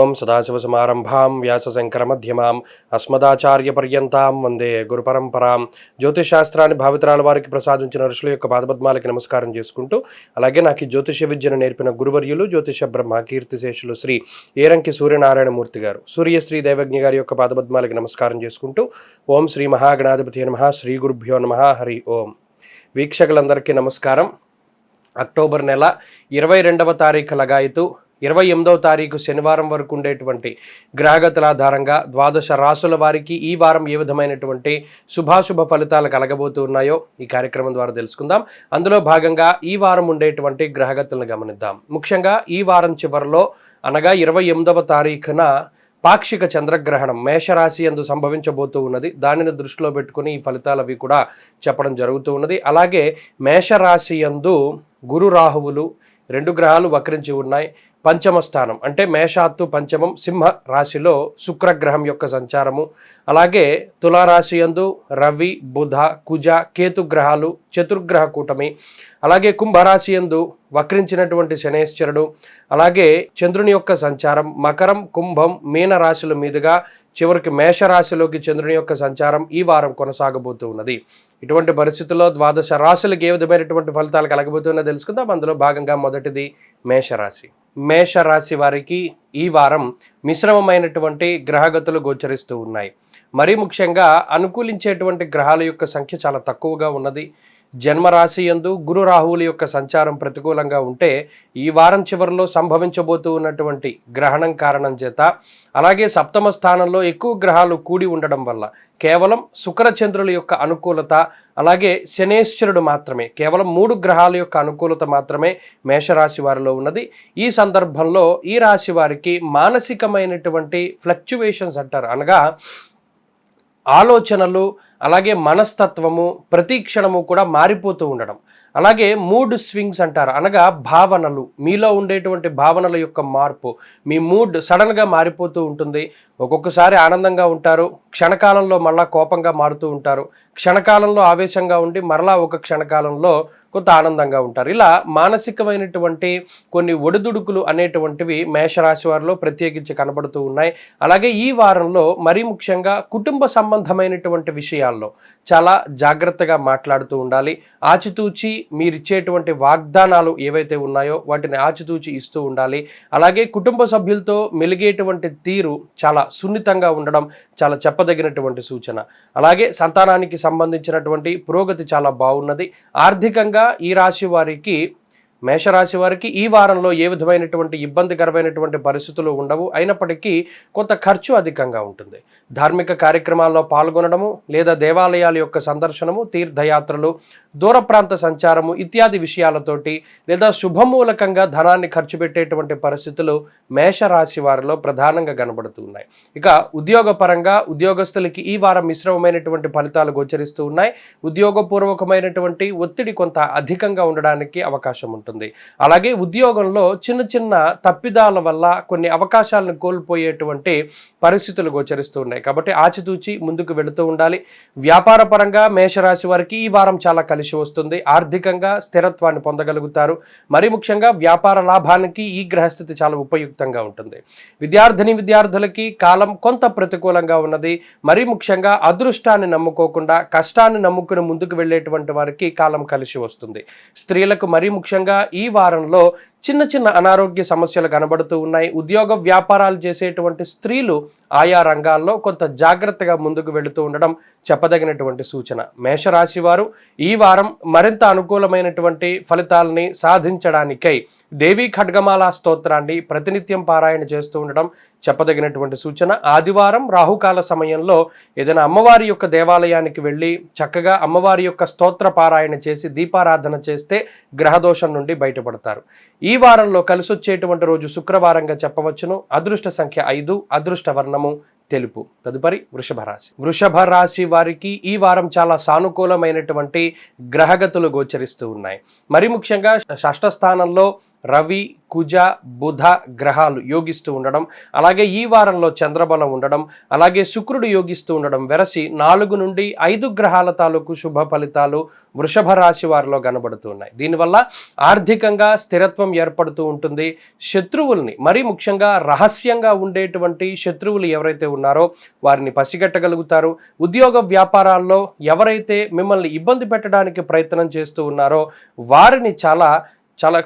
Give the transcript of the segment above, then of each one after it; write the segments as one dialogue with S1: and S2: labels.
S1: ఓం సదాశివసమారంభాం వ్యాసశంకరమధ్యమాం అస్మదాచార్యపర్యంతాం వందే గురుపరంపరాం. జ్యోతిషశాస్త్రాన్ని భావితరాల వారికి ప్రసాదించిన ఋషుల యొక్క పాదపద్మాలకి నమస్కారం చేసుకుంటూ, అలాగే నాకు ఈ జ్యోతిష విద్యను నేర్పిన గురువర్యులు జ్యోతిష బ్రహ్మ కీర్తిశేషులు శ్రీ ఏరంకి సూర్యనారాయణమూర్తి గారు, సూర్యశ్రీ దైవజ్ఞ గారి యొక్క పాదపద్మాలకి నమస్కారం చేసుకుంటూ, ఓం శ్రీ మహాగణాధిపతి నమః, శ్రీ గురుభ్యో నమః, హరి ఓం. వీక్షకులందరికీ నమస్కారం. అక్టోబర్ నెల 22వ తారీఖు లగాయతు 28వ తారీఖు శనివారం వరకు ఉండేటువంటి గ్రహగతుల ఆధారంగా ద్వాదశ రాసుల వారికి ఈ వారం ఏ విధమైనటువంటి శుభాశుభ ఫలితాలు కలగబోతూ ఉన్నాయో ఈ కార్యక్రమం ద్వారా తెలుసుకుందాం. అందులో భాగంగా ఈ వారం ఉండేటువంటి గ్రహగతులను గమనిద్దాం. ముఖ్యంగా ఈ వారం చివరిలో అనగా 28వ తారీఖున పాక్షిక చంద్రగ్రహణం మేషరాశి యందు సంభవించబోతూ ఉన్నది. దానిని దృష్టిలో పెట్టుకుని ఈ ఫలితాలు అవి కూడా చెప్పడం జరుగుతూ ఉన్నది. అలాగే మేషరాశి యందు గురు రాహువులు 2 గ్రహాలు వక్రించి ఉన్నాయి. పంచమ స్థానం అంటే మేషాత్తు పంచమం సింహ రాశిలో శుక్రగ్రహం యొక్క సంచారము, అలాగే తులారాశి యందు రవి బుధ కుజ కేతు గ్రహాలు చతుర్గ్రహ కూటమి, అలాగే కుంభరాశి యందు వక్రించినటువంటి శనేశ్వరుడు, అలాగే చంద్రుని యొక్క సంచారం మకరం కుంభం మీన రాశుల మీదుగా చివరికి మేషరాశిలోకి చంద్రుని యొక్క సంచారం ఈ వారం కొనసాగబోతూ ఉన్నది. ఇటువంటి పరిస్థితుల్లో ద్వాదశ రాశులకు ఏ విధమైనటువంటి ఫలితాలు కలగబోతున్నా తెలుసుకుందాం. అందులో భాగంగా మొదటిది మేషరాశి. మేషరాశి వారికి ఈ వారం మిశ్రమమైనటువంటి గ్రహగతులు గోచరిస్తూ ఉన్నాయి. మరీ ముఖ్యంగా అనుకూలించేటువంటి గ్రహాల యొక్క సంఖ్య చాలా తక్కువగా ఉన్నది. జన్మరాశి యందు గురు రాహువుల యొక్క సంచారం ప్రతికూలంగా ఉంటే ఈ వారం చివరిలో సంభవించబోతూ ఉన్నటువంటి గ్రహణం కారణం చేత, అలాగే సప్తమ స్థానంలో ఎక్కువ గ్రహాలు కూడి ఉండడం వల్ల కేవలం శుక్రచంద్రుల యొక్క అనుకూలత, అలాగే శనేశ్వరుడు మాత్రమే, కేవలం 3 గ్రహాల యొక్క అనుకూలత మాత్రమే మేషరాశి వారిలో ఉన్నది. ఈ సందర్భంలో ఈ రాశి వారికి మానసికమైనటువంటి ఫ్లక్చువేషన్స్ అంటారు, అనగా ఆలోచనలు అలాగే మనస్తత్వము ప్రతి క్షణము కూడా మారిపోతూ ఉండడం, అలాగే మూడ్ స్వింగ్స్ అంటారు, అనగా భావనలు, మీలో ఉండేటువంటి భావనల యొక్క మార్పు, మీ మూడ్ సడన్గా మారిపోతూ ఉంటుంది. ఒక్కొక్కసారి ఆనందంగా ఉంటారు, క్షణకాలంలో మళ్ళా కోపంగా మారుతూ ఉంటారు, క్షణకాలంలో ఆవేశంగా ఉండి మరలా ఒక క్షణకాలంలో కొంత ఆనందంగా ఉంటారు. ఇలా మానసికమైనటువంటి కొన్ని ఒడిదుడుకులు అనేటువంటివి మేషరాశి వారిలో ప్రత్యేకించి కనబడుతూ ఉన్నాయి. అలాగే ఈ వారంలో మరీ ముఖ్యంగా కుటుంబ సంబంధమైనటువంటి విషయాల్లో చాలా జాగ్రత్తగా మాట్లాడుతూ ఉండాలి. ఆచితూచి మీరిచ్చేటువంటి వాగ్దానాలు ఏవైతే ఉన్నాయో వాటిని ఆచితూచి ఇస్తూ ఉండాలి. అలాగే కుటుంబ సభ్యులతో మెలిగేటువంటి తీరు చాలా సున్నితంగా ఉండడం చాలా చెప్పదగినటువంటి సూచన. అలాగే సంతానానికి సంబంధించినటువంటి పురోగతి చాలా బాగున్నది. ఆర్థికంగా ఈ రాశి వారికి మేషరాశి వారికి ఈ వారంలో ఏ విధమైనటువంటి ఇబ్బందికరమైనటువంటి పరిస్థితులు ఉండవు. అయినప్పటికీ కొంత ఖర్చు అధికంగా ఉంటుంది. ధార్మిక కార్యక్రమాల్లో పాల్గొనడము లేదా దేవాలయాల యొక్క సందర్శనము, తీర్థయాత్రలు, దూర ప్రాంత సంచారము ఇత్యాది విషయాలతోటి లేదా శుభమూలకంగా ధనాన్ని ఖర్చు పెట్టేటువంటి పరిస్థితులు మేషరాశి వారిలో ప్రధానంగా కనబడుతూ ఉన్నాయి. ఇక ఉద్యోగపరంగా ఉద్యోగస్తులకి ఈ వారం మిశ్రమమైనటువంటి ఫలితాలు గోచరిస్తూ ఉన్నాయి. ఉద్యోగపూర్వకమైనటువంటి ఒత్తిడి కొంత అధికంగా ఉండడానికి అవకాశం ఉంటుంది. అలాగే ఉద్యోగంలో చిన్న చిన్న తప్పిదాల వల్ల కొన్ని అవకాశాలను కోల్పోయేటువంటి పరిస్థితులు గోచరిస్తూ ఉన్నాయి. కాబట్టి ఆచితూచి ముందుకు వెళుతూ ఉండాలి. వ్యాపార పరంగా మేషరాశి వారికి ఈ వారం చాలా కలిసి వస్తుంది. ఆర్థికంగా స్థిరత్వాన్ని పొందగలుగుతారు. మరి ముఖ్యంగా వ్యాపార లాభానికి ఈ గ్రహస్థితి చాలా ఉపయుక్తంగా ఉంటుంది. విద్యార్థులకి కాలం కొంత ప్రతికూలంగా ఉన్నది. మరి ముఖ్యంగా అదృష్టాన్ని నమ్ముకోకుండా కష్టాన్ని నమ్ముకుని ముందుకు వెళ్ళేటువంటి వారికి కాలం కలిసి వస్తుంది. స్త్రీలకు మరీ ముఖ్యంగా ఈ వారంలో చిన్న చిన్న అనారోగ్య సమస్యలు కనబడుతూ ఉన్నాయి. ఉద్యోగ వ్యాపారాలు చేసేటువంటి స్త్రీలు ఆయా రంగాల్లో కొంత జాగ్రత్తగా ముందుకు వెళుతూ ఉండడం చెప్పదగినటువంటి సూచన. మేషరాశి వారు ఈ వారం మరింత అనుకూలమైనటువంటి ఫలితాలని సాధించడానికై దేవీ ఖడ్గమాల స్తోత్రాన్ని ప్రతినిత్యం పారాయణ చేస్తూ ఉండడం చెప్పదగినటువంటి సూచన. ఆదివారం రాహుకాల సమయంలో ఏదైనా అమ్మవారి యొక్క దేవాలయానికి వెళ్ళి చక్కగా అమ్మవారి యొక్క స్తోత్ర పారాయణ చేసి దీపారాధన చేస్తే గ్రహదోషం నుండి బయటపడతారు. ఈ వారంలో కలిసొచ్చేటువంటి రోజు శుక్రవారంగా చెప్పవచ్చును. అదృష్ట సంఖ్య 5, అదృష్ట వర్ణము తెలుపు. తదుపరి వృషభ రాశి. వృషభ రాశి వారికి ఈ వారం చాలా సానుకూలమైనటువంటి గ్రహగతులు గోచరిస్తూ ఉన్నాయి. మరి ముఖ్యంగా షష్ఠ స్థానంలో రవి, కుజ, బుధ గ్రహాలు యోగిస్తూ ఉండడం, అలాగే ఈ వారంలో చంద్రబలం ఉండడం, అలాగే శుక్రుడు యోగిస్తూ ఉండడం వెరసి 4 నుండి 5 గ్రహాల తాలూకు శుభ ఫలితాలు వృషభ రాశి వారిలో కనబడుతున్నాయి. దీనివల్ల ఆర్థికంగా స్థిరత్వం ఏర్పడుతూ ఉంటుంది. శత్రువుల్ని, మరీ ముఖ్యంగా రహస్యంగా ఉండేటువంటి శత్రువులు ఎవరైతే ఉన్నారో వారిని పసిగట్టగలుగుతారు. ఉద్యోగ వ్యాపారాల్లో ఎవరైతే మిమ్మల్ని ఇబ్బంది పెట్టడానికి ప్రయత్నం చేస్తూ ఉన్నారో వారిని చాలా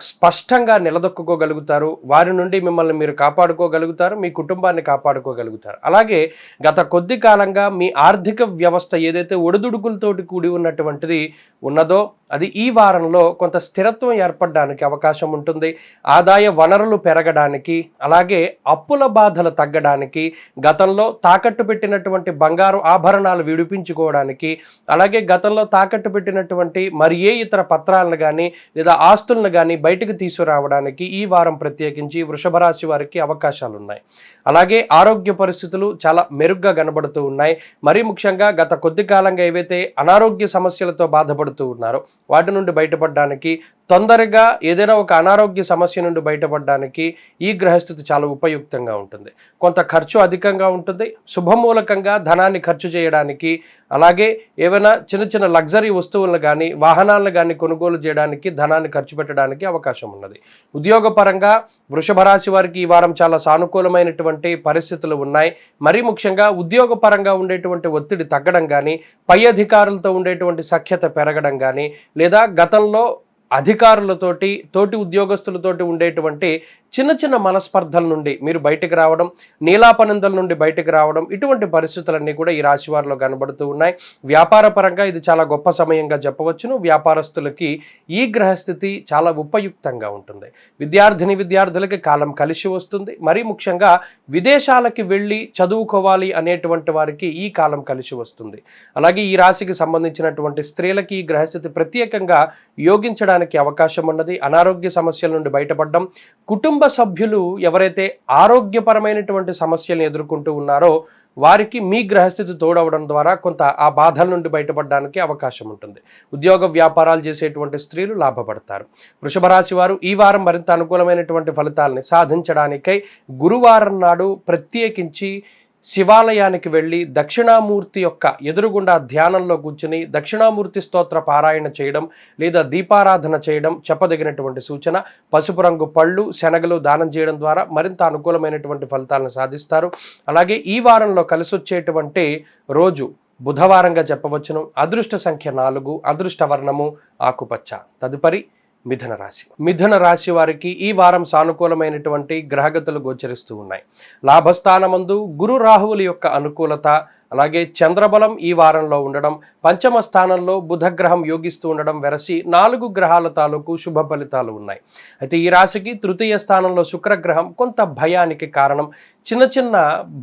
S1: స్పష్టంగా నిలదొక్కుకోగలుగుతారు. వారి నుండి మిమ్మల్ని మీరు కాపాడుకోగలుగుతారు, మీ కుటుంబాన్ని కాపాడుకోగలుగుతారు. అలాగే గత కొద్ది కాలంగా మీ ఆర్థిక వ్యవస్థ ఏదైతే ఒడిదుడుకులతోటి కూడి ఉన్నటువంటిది ఉన్నదో అది ఈ వారంలో కొంత స్థిరత్వం ఏర్పడడానికి అవకాశం ఉంటుంది. ఆదాయ వనరులు పెరగడానికి, అలాగే అప్పుల బాధలు తగ్గడానికి, గతంలో తాకట్టు పెట్టినటువంటి బంగారు ఆభరణాలు విడిపించుకోవడానికి, అలాగే గతంలో తాకట్టు పెట్టినటువంటి మరి ఏ ఇతర పత్రాలను కానీ లేదా ఆస్తులను కానీ బయటకు తీసుకురావడానికి ఈ వారం ప్రత్యేకించి వృషభ రాశి వారికి అవకాశాలు ఉన్నాయి. అలాగే ఆరోగ్య పరిస్థితులు చాలా మెరుగ్గా కనబడుతూ ఉన్నాయి. మరీ ముఖ్యంగా గత కొద్ది కాలంగా ఏవైతే అనారోగ్య సమస్యలతో బాధపడుతూ ఉన్నారో వాటి నుండి బయటపడడానికి, తొందరగా ఏదైనా ఒక అనారోగ్య సమస్య నుండి బయటపడడానికి ఈ గ్రహస్థితి చాలా ఉపయుక్తంగా ఉంటుంది. కొంత ఖర్చు అధికంగా ఉంటుంది. శుభమూలకంగా ధనాన్ని ఖర్చు చేయడానికి, అలాగే ఏవైనా చిన్న చిన్న లగ్జరీ వస్తువులను కానీ వాహనాలను కానీ కొనుగోలు చేయడానికి ధనాన్ని ఖర్చు పెట్టడానికి అవకాశం ఉన్నది. ఉద్యోగపరంగా వృషభ రాశి వారికి ఈ వారం చాలా సానుకూలమైనటువంటి పరిస్థితులు ఉన్నాయి. మరీ ముఖ్యంగా ఉద్యోగపరంగా ఉండేటువంటి ఒత్తిడి తగ్గడం కానీ, పై అధికారులతో ఉండేటువంటి సఖ్యత పెరగడం కానీ, లేదా గతంలో అధికారులతోటి, తోటి ఉద్యోగస్తులతోటి ఉండేటువంటి చిన్న చిన్న మనస్పర్ధల నుండి మీరు బయటకు రావడం, నీలాపనిందల నుండి బయటకు రావడం, ఇటువంటి పరిస్థితులన్నీ కూడా ఈ రాశి వారిలో కనబడుతూ ఉన్నాయి. వ్యాపార పరంగా ఇది చాలా గొప్ప సమయంగా చెప్పవచ్చును. వ్యాపారస్తులకి ఈ గ్రహస్థితి చాలా ఉపయుక్తంగా ఉంటుంది. విద్యార్థులకి కాలం కలిసి వస్తుంది. మరీ ముఖ్యంగా విదేశాలకి వెళ్ళి చదువుకోవాలి అనేటువంటి వారికి ఈ కాలం కలిసి వస్తుంది. అలాగే ఈ రాశికి సంబంధించినటువంటి స్త్రీలకి ఈ గ్రహస్థితి ప్రత్యేకంగా యోగించడానికి అవకాశం ఉన్నది. అనారోగ్య సమస్యల నుండి బయటపడడం, కుటుంబ సభ్యులు ఎవరైతే ఆరోగ్యపరమైనటువంటి సమస్యలను ఎదుర్కొంటూ ఉన్నారో వారికి మీ గ్రహస్థితి తోడవడం ద్వారా కొంత ఆ బాధల నుండి బయటపడడానికి అవకాశం ఉంటుంది. ఉద్యోగ వ్యాపారాలు చేసేటువంటి స్త్రీలు లాభపడతారు. వృషభ రాశి వారు ఈ వారం మరింత అనుకూలమైనటువంటి ఫలితాలని సాధించడానికై గురువారం నాడు ప్రత్యేకించి శివాలయానికి వెళ్ళి దక్షిణామూర్తి యొక్క ఎదురుగుండా ధ్యానంలో కూర్చుని దక్షిణామూర్తి స్తోత్ర పారాయణ చేయడం లేదా దీపారాధన చేయడం చెప్పదగినటువంటి సూచన. పసుపు రంగు పళ్ళు, శనగలు దానం చేయడం ద్వారా మరింత అనుకూలమైనటువంటి ఫలితాలను సాధిస్తారు. అలాగే ఈ వారంలో కలిసొచ్చేటువంటి రోజు బుధవారంగా చెప్పవచ్చును. అదృష్ట సంఖ్య 4, అదృష్ట వర్ణము ఆకుపచ్చ. తదుపరి మిథున రాశి వారికి ఈ వారం సానుకూలమైనటువంటి గ్రహగతులు గోచరిస్తూ ఉన్నాయి. లాభస్థానమందు గురు రాహువుల యొక్క అనుకూలత, అలాగే చంద్రబలం ఈ వారంలో ఉండడం, పంచమ స్థానంలో బుధగ్రహం యోగిస్తూ ఉండడం వెరసి 4 గ్రహాల తాలూకు శుభ ఫలితాలు ఉన్నాయి. అయితే ఈ రాశికి తృతీయ స్థానంలో శుక్రగ్రహం కొంత భయానికి కారణం. చిన్న చిన్న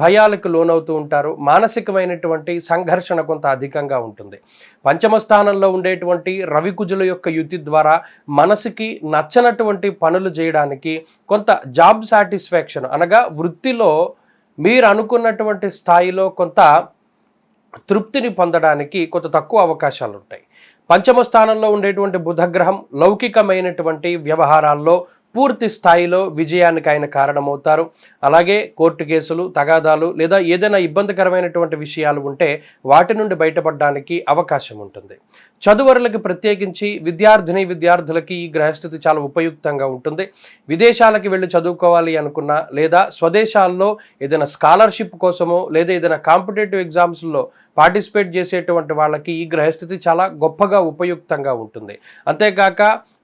S1: భయాలకు లోనవుతూ ఉంటారు. మానసికమైనటువంటి సంఘర్షణ కొంత అధికంగా ఉంటుంది. పంచమ స్థానంలో ఉండేటువంటి రవికుజుల యొక్క యుతి ద్వారా మనసుకి నచ్చనటువంటి పనులు చేయడానికి, కొంత జాబ్ సాటిస్ఫాక్షన్ అనగా వృత్తిలో మీరు అనుకున్నటువంటి స్థాయిలో కొంత తృప్తిని పొందడానికి కొంత తక్కువ అవకాశాలు ఉంటాయి. పంచమ స్థానంలో ఉండేటువంటి బుధగ్రహం లౌకికమైనటువంటి వ్యవహారాల్లో పూర్తి స్థాయిలో విజయానికి ఆయన కారణమవుతారు. అలాగే కోర్టు కేసులు, తగాదాలు లేదా ఏదైనా ఇబ్బందికరమైనటువంటి విషయాలు ఉంటే వాటి నుండి బయటపడడానికి అవకాశం ఉంటుంది. చదువరులకి ప్రత్యేకించి విద్యార్థులకి ఈ గ్రహస్థితి చాలా ఉపయుక్తంగా ఉంటుంది. విదేశాలకి వెళ్ళి చదువుకోవాలి అనుకున్నా, లేదా స్వదేశాల్లో ఏదైనా స్కాలర్షిప్ కోసమో లేదా ఏదైనా కాంపిటేటివ్ ఎగ్జామ్స్లో పార్టిసిపేట్ చేసేటువంటి వాళ్ళకి ఈ గ్రహస్థితి చాలా గొప్పగా ఉపయుక్తంగా ఉంటుంది. అంతేకాక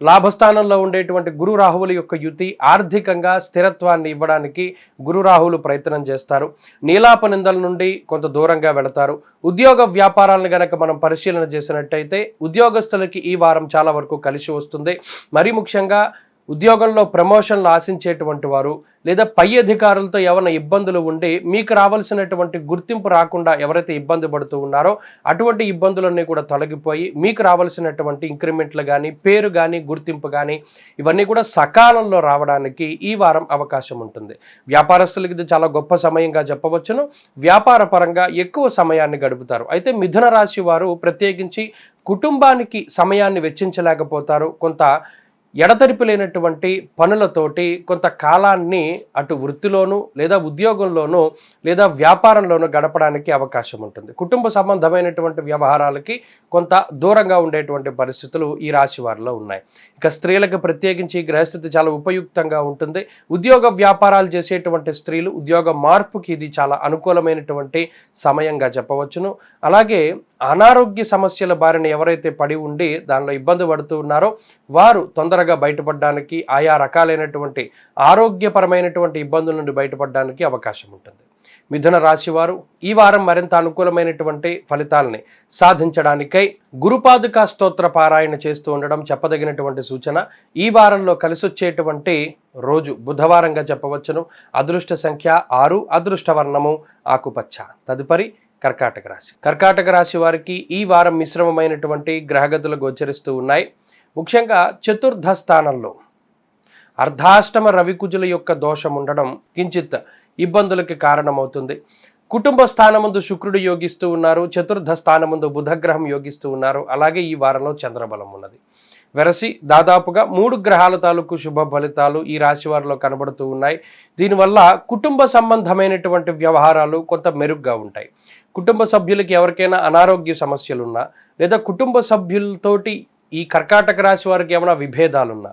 S1: లాభస్థానంలో ఉండేటువంటి గురు రాహువుల యొక్క యుతి ఆర్థికంగా స్థిరత్వాన్ని ఇవ్వడానికి గురు రాహువులు ప్రయత్నం చేస్తారు. నీలాపనిందల నుండి కొంత దూరంగా వెళతారు. ఉద్యోగ వ్యాపారాలను గనక మనం పరిశీలన చేసినట్టయితే ఉద్యోగస్తులకి ఈ వారం చాలా వరకు కలిసి వస్తుంది. మరీ ముఖ్యంగా ఉద్యోగంలో ప్రమోషన్లు ఆశించేటువంటి వారు లేదా పై అధికారులతో ఏమైనా ఇబ్బందులు ఉండి మీకు రావాల్సినటువంటి గుర్తింపు రాకుండా ఎవరైతే ఇబ్బంది పడుతూ ఉన్నారో అటువంటి ఇబ్బందులన్నీ కూడా తొలగిపోయి మీకు రావాల్సినటువంటి ఇంక్రిమెంట్లు కానీ, పేరు కానీ, గుర్తింపు కానీ ఇవన్నీ కూడా సకాలంలో రావడానికి ఈ వారం అవకాశం ఉంటుంది. వ్యాపారస్తులకి ఇది చాలా గొప్ప సమయంగా చెప్పవచ్చును. వ్యాపార పరంగా ఎక్కువ సమయాన్ని గడుపుతారు. అయితే మిథున రాశి వారు ప్రత్యేకించి కుటుంబానికి సమయాన్ని వెచ్చించలేకపోతారు. కొంత ఎడతెరిపి లేనటువంటి పనులతోటి కొంత కాలాన్ని అటు వృత్తిలోనూ లేదా ఉద్యోగంలోనూ లేదా వ్యాపారంలోనూ గడపడానికి అవకాశం ఉంటుంది. కుటుంబ సంబంధమైనటువంటి వ్యవహారాలకి కొంత దూరంగా ఉండేటువంటి పరిస్థితులు ఈ రాశి వారిలో ఉన్నాయి. ఇక స్త్రీలకు ప్రత్యేకించి ఈ గ్రహస్థితి చాలా ఉపయుక్తంగా ఉంటుంది. ఉద్యోగ వ్యాపారాలు చేసేటువంటి స్త్రీలు ఉద్యోగ మార్పుకి ఇది చాలా అనుకూలమైనటువంటి సమయంగా చెప్పవచ్చును. అలాగే అనారోగ్య సమస్యల బారిన ఎవరైతే పడి ఉండి దానిలో ఇబ్బంది పడుతూ ఉన్నారో వారు తొందరగా బయటపడడానికి, ఆయా రకాలైనటువంటి ఆరోగ్యపరమైనటువంటి ఇబ్బందుల నుండి బయటపడడానికి అవకాశం ఉంటుంది. మిథున రాశి వారు ఈ వారం మరింత అనుకూలమైనటువంటి ఫలితాలని సాధించడానికై గురుపాదుకా స్తోత్ర పారాయణ చేస్తూ ఉండడం చెప్పదగినటువంటి సూచన. ఈ వారంలో కలిసొచ్చేటువంటి రోజు బుధవారంగా చెప్పవచ్చును. అదృష్ట సంఖ్య 6, అదృష్ట వర్ణము ఆకుపచ్చ. తదుపరి కర్కాటక రాశి. కర్కాటక రాశి వారికి ఈ వారం మిశ్రమమైనటువంటి గ్రహగతులు గోచరిస్తూ ఉన్నాయి. ముఖ్యంగా చతుర్థ స్థానంలో అర్ధాష్టమ రవికుజుల యొక్క దోషం ఉండడం కించిత్ ఇబ్బందులకి కారణమవుతుంది. కుటుంబ స్థానముందు శుక్రుడు యోగిస్తూ ఉన్నారు, చతుర్థ స్థానముందు బుధగ్రహం యోగిస్తూ ఉన్నారు. అలాగే ఈ వారంలో చంద్రబలం ఉన్నది. వెరసి దాదాపుగా 3 గ్రహాల తాలూకు శుభ ఫలితాలు ఈ రాశి వారిలో కనబడుతూ ఉన్నాయి. దీనివల్ల కుటుంబ సంబంధమైనటువంటి వ్యవహారాలు కొంత మెరుగ్గా ఉంటాయి. కుటుంబ సభ్యులకి ఎవరికైనా అనారోగ్య సమస్యలున్నా లేదా కుటుంబ సభ్యులతోటి ఈ కర్కాటక రాశి వారికి ఏమైనా విభేదాలున్నా,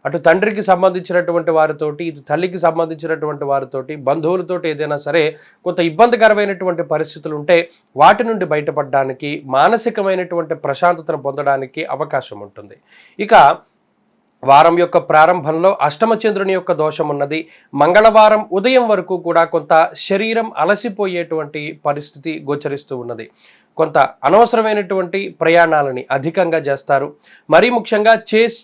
S1: అటు తండ్రికి సంబంధించినటువంటి వారితోటి, ఇటు తల్లికి సంబంధించినటువంటి వారితోటి, బంధువులతోటి ఏదైనా సరే కొంత ఇబ్బందికరమైనటువంటి పరిస్థితులు ఉంటే వాటి నుండి బయటపడడానికి, మానసికమైనటువంటి ప్రశాంతతను పొందడానికి అవకాశం ఉంటుంది. ఇక వారం యొక్క ప్రారంభంలో అష్టమచంద్రుని యొక్క దోషం ఉన్నది. మంగళవారం ఉదయం వరకు కూడా కొంత శరీరం అలసిపోయేటువంటి పరిస్థితి గోచరిస్తూ ఉన్నది. కొంత అనవసరమైనటువంటి ప్రయాణాలని అధికంగా చేస్తారు. మరీ ముఖ్యంగా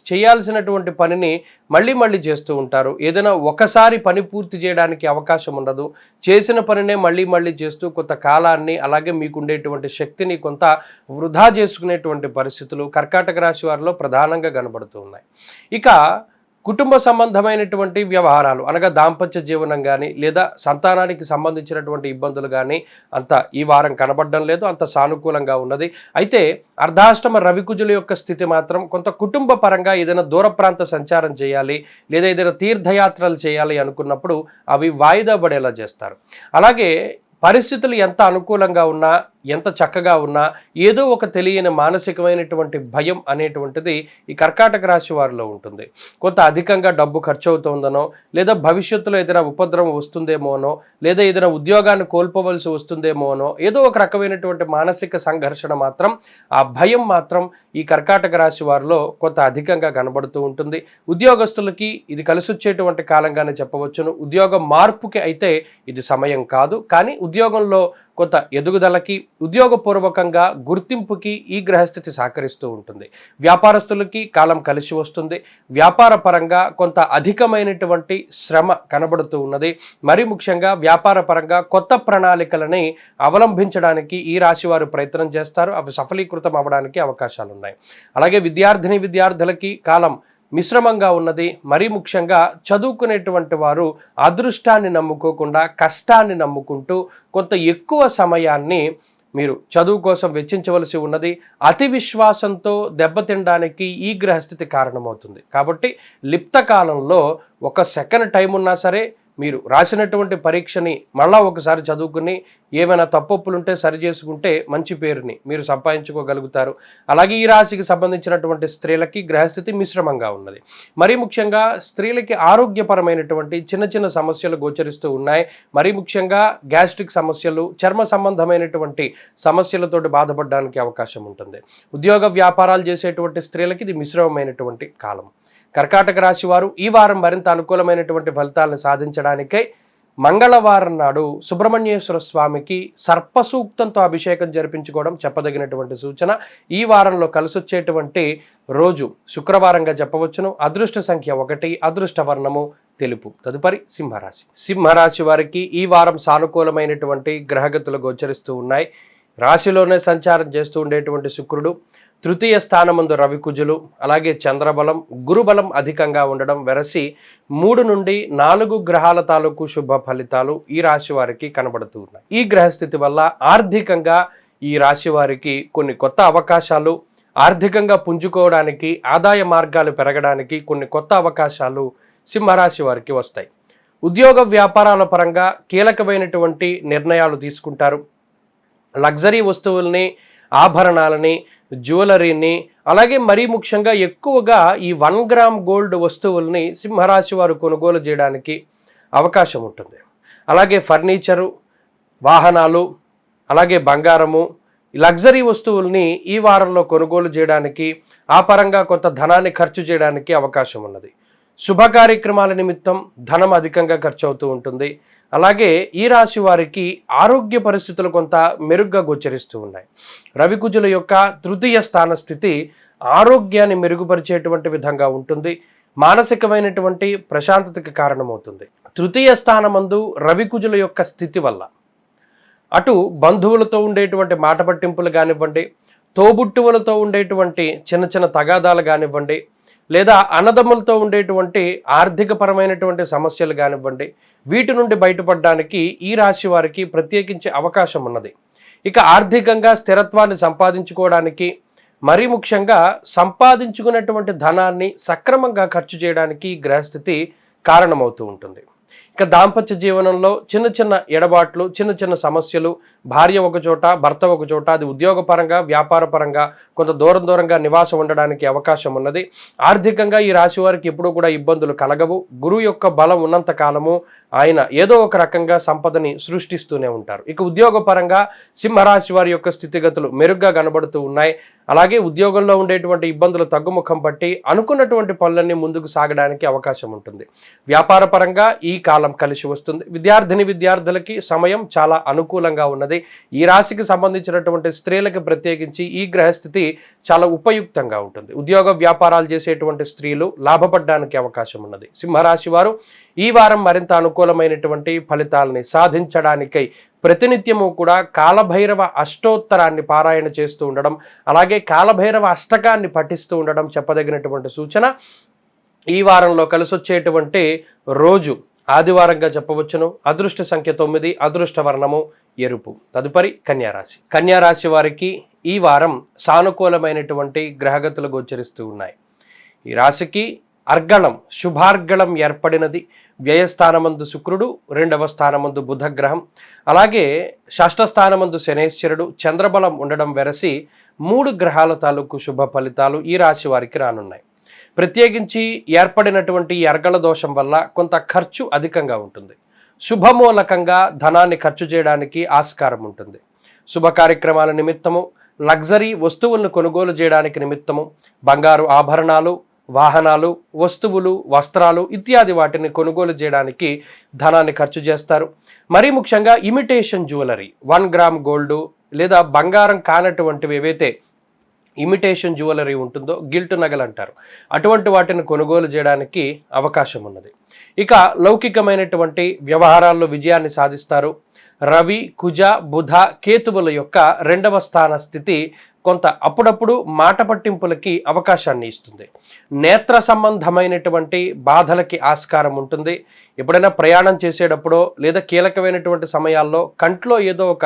S1: చేయాల్సినటువంటి పనిని మళ్ళీ చేస్తూ ఉంటారు. ఏదైనా ఒకసారి పని పూర్తి చేయడానికి అవకాశం ఉండదు. చేసిన పనినే మళ్ళీ చేస్తూ కొంత కాలాన్ని, అలాగే మీకు ఉండేటువంటి శక్తిని కొంత వృధా చేసుకునేటువంటి పరిస్థితులు కర్కాటక రాశి వారిలో ప్రధానంగా కనబడుతూ ఉన్నాయి. ఇక కుటుంబ సంబంధమైనటువంటి వ్యవహారాలు అనగా దాంపత్య జీవనం కానీ లేదా సంతానానికి సంబంధించినటువంటి ఇబ్బందులు కానీ అంత ఈ వారం కనబడడం లేదు, అంత సానుకూలంగా ఉన్నది. అయితే అర్ధాష్టమ రవికుజుల యొక్క స్థితి మాత్రం కొంత కుటుంబ పరంగా ఏదైనా దూర ప్రాంత సంచారం చేయాలి లేదా ఏదైనా తీర్థయాత్రలు చేయాలి అనుకున్నప్పుడు అవి వాయిదా పడేలా చేస్తారు. అలాగే పరిస్థితులు ఎంత అనుకూలంగా ఉన్నా, ఎంత చక్కగా ఉన్నా ఏదో ఒక తెలియని మానసికమైనటువంటి భయం అనేటువంటిది ఈ కర్కాటక రాశి వారిలో ఉంటుంది. కొంత అధికంగా డబ్బు ఖర్చు అవుతుందనో, లేదా భవిష్యత్తులో ఏదైనా ఉపద్రవం వస్తుందేమోనో, లేదా ఏదైనా ఉద్యోగాన్ని కోల్పోవలసి వస్తుందేమోనో, ఏదో ఒక రకమైనటువంటి మానసిక సంఘర్షణ మాత్రం, ఆ భయం మాత్రం ఈ కర్కాటక రాశి వారిలో కొంత అధికంగా కనబడుతూ ఉంటుంది. ఉద్యోగస్తులకి ఇది కలిసొచ్చేటువంటి కాలంగానే చెప్పవచ్చును. ఉద్యోగ మార్పుకి అయితే ఇది సమయం కాదు, కానీ ఉద్యోగంలో కొంత ఎదుగుదలకి, ఉద్యోగపూర్వకంగా గుర్తింపుకి ఈ గ్రహస్థితి సహకరిస్తూ ఉంటుంది. వ్యాపారస్తులకి కాలం కలిసి వస్తుంది. వ్యాపార పరంగా కొంత అధికమైనటువంటి శ్రమ కనబడుతూ ఉన్నది. మరి ముఖ్యంగా వ్యాపార పరంగా కొత్త ప్రణాళికలని అవలంబించడానికి ఈ రాశి వారు ప్రయత్నం చేస్తారు. అవి సఫలీకృతం అవ్వడానికి అవకాశాలు ఉన్నాయి. అలాగే విద్యార్థులకి కాలం మిశ్రమంగా ఉన్నది. మరీ ముఖ్యంగా చదువుకునేటువంటి వారు అదృష్టాన్ని నమ్ముకోకుండా కష్టాన్ని నమ్ముకుంటూ కొంత ఎక్కువ సమయాన్ని మీరు చదువు కోసం వెచ్చించవలసి ఉన్నది. అతి విశ్వాసంతో దెబ్బతినడానికి ఈ గ్రహస్థితి కారణమవుతుంది. కాబట్టి లిప్త కాలంలో ఒక సెకండ్ టైం ఉన్నా సరే మీరు రాసినటువంటి పరీక్షని మళ్ళా ఒకసారి చదువుకుని ఏమైనా తప్పొప్పులుంటే సరి చేసుకుంటే మంచి పేరుని మీరు సంపాదించుకోగలుగుతారు. అలాగే ఈ రాశికి సంబంధించినటువంటి స్త్రీలకి గ్రహస్థితి మిశ్రమంగా ఉన్నది. మరీ ముఖ్యంగా స్త్రీలకి ఆరోగ్యపరమైనటువంటి చిన్న సమస్యలు గోచరిస్తూ ఉన్నాయి. మరీ ముఖ్యంగా గ్యాస్ట్రిక్ సమస్యలు, చర్మ సంబంధమైనటువంటి సమస్యలతోటి బాధపడడానికి అవకాశం ఉంటుంది. ఉద్యోగ వ్యాపారాలు చేసేటువంటి స్త్రీలకి ఇది మిశ్రమమైనటువంటి కాలం. కర్కాటక రాశి వారు ఈ వారం మరింత అనుకూలమైనటువంటి ఫలితాలను సాధించడానికై మంగళవారం నాడు సుబ్రహ్మణ్యేశ్వర స్వామికి సర్పసూక్తంతో అభిషేకం జరిపించుకోవడం చెప్పదగినటువంటి సూచన. ఈ వారంలో కలిసొచ్చేటువంటి రోజు శుక్రవారంగా చెప్పవచ్చును. అదృష్ట సంఖ్య 1, అదృష్ట వర్ణము తెలుపు. తదుపరి సింహరాశి. సింహరాశి వారికి ఈ వారం సానుకూలమైనటువంటి గ్రహగతులు గోచరిస్తూ ఉన్నాయి. రాశిలోనే సంచారం చేస్తూ ఉండేటువంటి శుక్రుడు, తృతీయ స్థానమందు రవికుజులు, అలాగే చంద్రబలం, గురుబలం అధికంగా ఉండడం వెరసి 3 నుండి 4 గ్రహాల తాలూకు శుభ ఫలితాలు ఈ రాశి వారికి కనబడుతూ ఉన్నాయి. ఈ గ్రహస్థితి వల్ల ఆర్థికంగా ఈ రాశి వారికి కొన్ని కొత్త అవకాశాలు, ఆర్థికంగా పుంజుకోవడానికి, ఆదాయ మార్గాలు పెరగడానికి కొన్ని కొత్త అవకాశాలు సింహరాశి వారికి వస్తాయి. ఉద్యోగ వ్యాపారాల పరంగా కీలకమైనటువంటి నిర్ణయాలు తీసుకుంటారు. లగ్జరీ వస్తువుల్ని, ఆభరణాలని, జ్యువెలరీని, అలాగే మరీ ముఖ్యంగా ఎక్కువగా ఈ 1 గ్రామ్ గోల్డ్ వస్తువుల్ని సింహరాశి వారు కొనుగోలు చేయడానికి అవకాశం ఉంటుంది. అలాగే ఫర్నిచరు, వాహనాలు, అలాగే బంగారము, లగ్జరీ వస్తువుల్ని ఈ వారంలో కొనుగోలు చేయడానికి, ఆ పరంగా కొంత ధనాన్ని ఖర్చు చేయడానికి అవకాశం ఉన్నది. శుభ కార్యక్రమాల నిమిత్తం ధనం అధికంగా ఖర్చు అవుతూ ఉంటుంది. అలాగే ఈ రాశి వారికి ఆరోగ్య పరిస్థితులు కొంత మెరుగ్గా గోచరిస్తూ ఉన్నాయి. రవికుజుల యొక్క తృతీయ స్థాన స్థితి ఆరోగ్యాన్ని మెరుగుపరిచేటువంటి విధంగా ఉంటుంది. మానసికమైనటువంటి ప్రశాంతతకి కారణమవుతుంది. తృతీయ స్థానమందు రవికుజుల యొక్క స్థితి వల్ల అటు బంధువులతో ఉండేటువంటి మాట పట్టింపులు కానివ్వండి, తోబుట్టువులతో ఉండేటువంటి చిన్న చిన్న తగాదాలు కానివ్వండి, లేదా అన్నదమ్ములతో ఉండేటువంటి ఆర్థికపరమైనటువంటి సమస్యలు కానివ్వండి, వీటి నుండి బయటపడడానికి ఈ రాశి వారికి ప్రత్యేకించే అవకాశం ఉన్నది. ఇక ఆర్థికంగా స్థిరత్వాన్ని సంపాదించుకోవడానికి, మరీ ముఖ్యంగా సంపాదించుకున్నటువంటి ధనాన్ని సక్రమంగా ఖర్చు చేయడానికి గ్రహస్థితి కారణమవుతూ ఉంటుంది. ఇక దాంపత్య జీవనంలో చిన్న చిన్న ఎడబాట్లు, చిన్న చిన్న సమస్యలు, భార్య ఒక చోట, భర్త ఒక చోట, అది ఉద్యోగపరంగా, వ్యాపారపరంగా కొంత దూరంగా నివాసం ఉండడానికి అవకాశం ఉన్నది. ఆర్థికంగా ఈ రాశి వారికి ఎప్పుడూ కూడా ఇబ్బందులు కలగవు. గురువు యొక్క బలం ఉన్నంత కాలము ఆయన ఏదో ఒక రకంగా సంపదని సృష్టిస్తూనే ఉంటారు. ఇక ఉద్యోగపరంగా సింహరాశి వారి యొక్క స్థితిగతులు మెరుగ్గా కనబడుతూ ఉన్నాయి. అలాగే ఉద్యోగంలో ఉండేటువంటి ఇబ్బందులు తగ్గుముఖం పట్టి అనుకున్నటువంటి పనులన్నీ ముందుకు సాగడానికి అవకాశం ఉంటుంది. వ్యాపార పరంగా ఈ కాలం కలిసి వస్తుంది. విద్యార్థులకి సమయం చాలా అనుకూలంగా ఉన్నది. ఈ రాశికి సంబంధించినటువంటి స్త్రీలకు ప్రత్యేకించి ఈ గ్రహస్థితి చాలా ఉపయుక్తంగా ఉంటుంది. ఉద్యోగ వ్యాపారాలు చేసేటువంటి స్త్రీలు లాభపడడానికి అవకాశం ఉన్నది. సింహరాశి వారు ఈ వారం మరింత అనుకూలమైనటువంటి ఫలితాలని సాధించడానికై ప్రతినిత్యము కూడా కాలభైరవ అష్టోత్తరాన్ని పారాయణ చేస్తూ ఉండడం, అలాగే కాలభైరవ అష్టకాన్ని పఠిస్తూ ఉండడం చెప్పదగినటువంటి సూచన. ఈ వారంలో కలిసొచ్చేటువంటి రోజు ఆదివారంగా చెప్పవచ్చును. అదృష్ట సంఖ్య 9, అదృష్ట వర్ణము ఎరుపు. తదుపరి కన్యారాశి. కన్యారాశి వారికి ఈ వారం సానుకూలమైనటువంటి గ్రహగతులు గోచరిస్తూ ఉన్నాయి. ఈ రాశికి అర్గళం, శుభార్గళం ఏర్పడినది. వ్యయస్థానమందు శుక్రుడు, 2వ స్థానమందు బుధగ్రహం, అలాగే షష్ఠ స్థానమందు శనేశ్వరుడు, చంద్రబలం ఉండడం వెరసి 3 గ్రహాల తాలూకు శుభ ఫలితాలు ఈ రాశి వారికి రానున్నాయి. ప్రత్యేకించి ఏర్పడినటువంటి ఈ అర్గళ దోషం వల్ల కొంత ఖర్చు అధికంగా ఉంటుంది. శుభమూలకంగా ధనాన్ని ఖర్చు చేయడానికి ఆస్కారం ఉంటుంది. శుభ కార్యక్రమాల నిమిత్తము, లగ్జరీ వస్తువులను కొనుగోలు చేయడానికి నిమిత్తము, బంగారు ఆభరణాలు, వాహనాలు, వస్తువులు, వస్త్రాలు ఇత్యాది వాటిని కొనుగోలు చేయడానికి ధనాన్ని ఖర్చు చేస్తారు. మరీ ముఖ్యంగా ఇమిటేషన్ జ్యువెలరీ, 1 గ్రామ్ గోల్డ్ లేదా బంగారం కానటువంటివి ఏవైతే ఇమిటేషన్ జ్యువెలరీ ఉంటుందో, గిల్ట్ నగలు అంటారు, అటువంటి వాటిని కొనుగోలు చేయడానికి అవకాశం ఉన్నది. ఇక లౌకికమైనటువంటి వ్యవహారాల్లో విజయాన్ని సాధిస్తారు. రవి, కుజ, బుధ, కేతువుల యొక్క 2వ స్థాన స్థితి కొంత అప్పుడప్పుడు మాట పట్టింపులకి అవకాశాన్ని ఇస్తుంది. నేత్ర సంబంధమైనటువంటి బాధలకి ఆస్కారం ఉంటుంది. ఎప్పుడైనా ప్రయాణం చేసేటప్పుడో లేదా కీలకమైనటువంటి సమయాల్లో కంట్లో ఏదో ఒక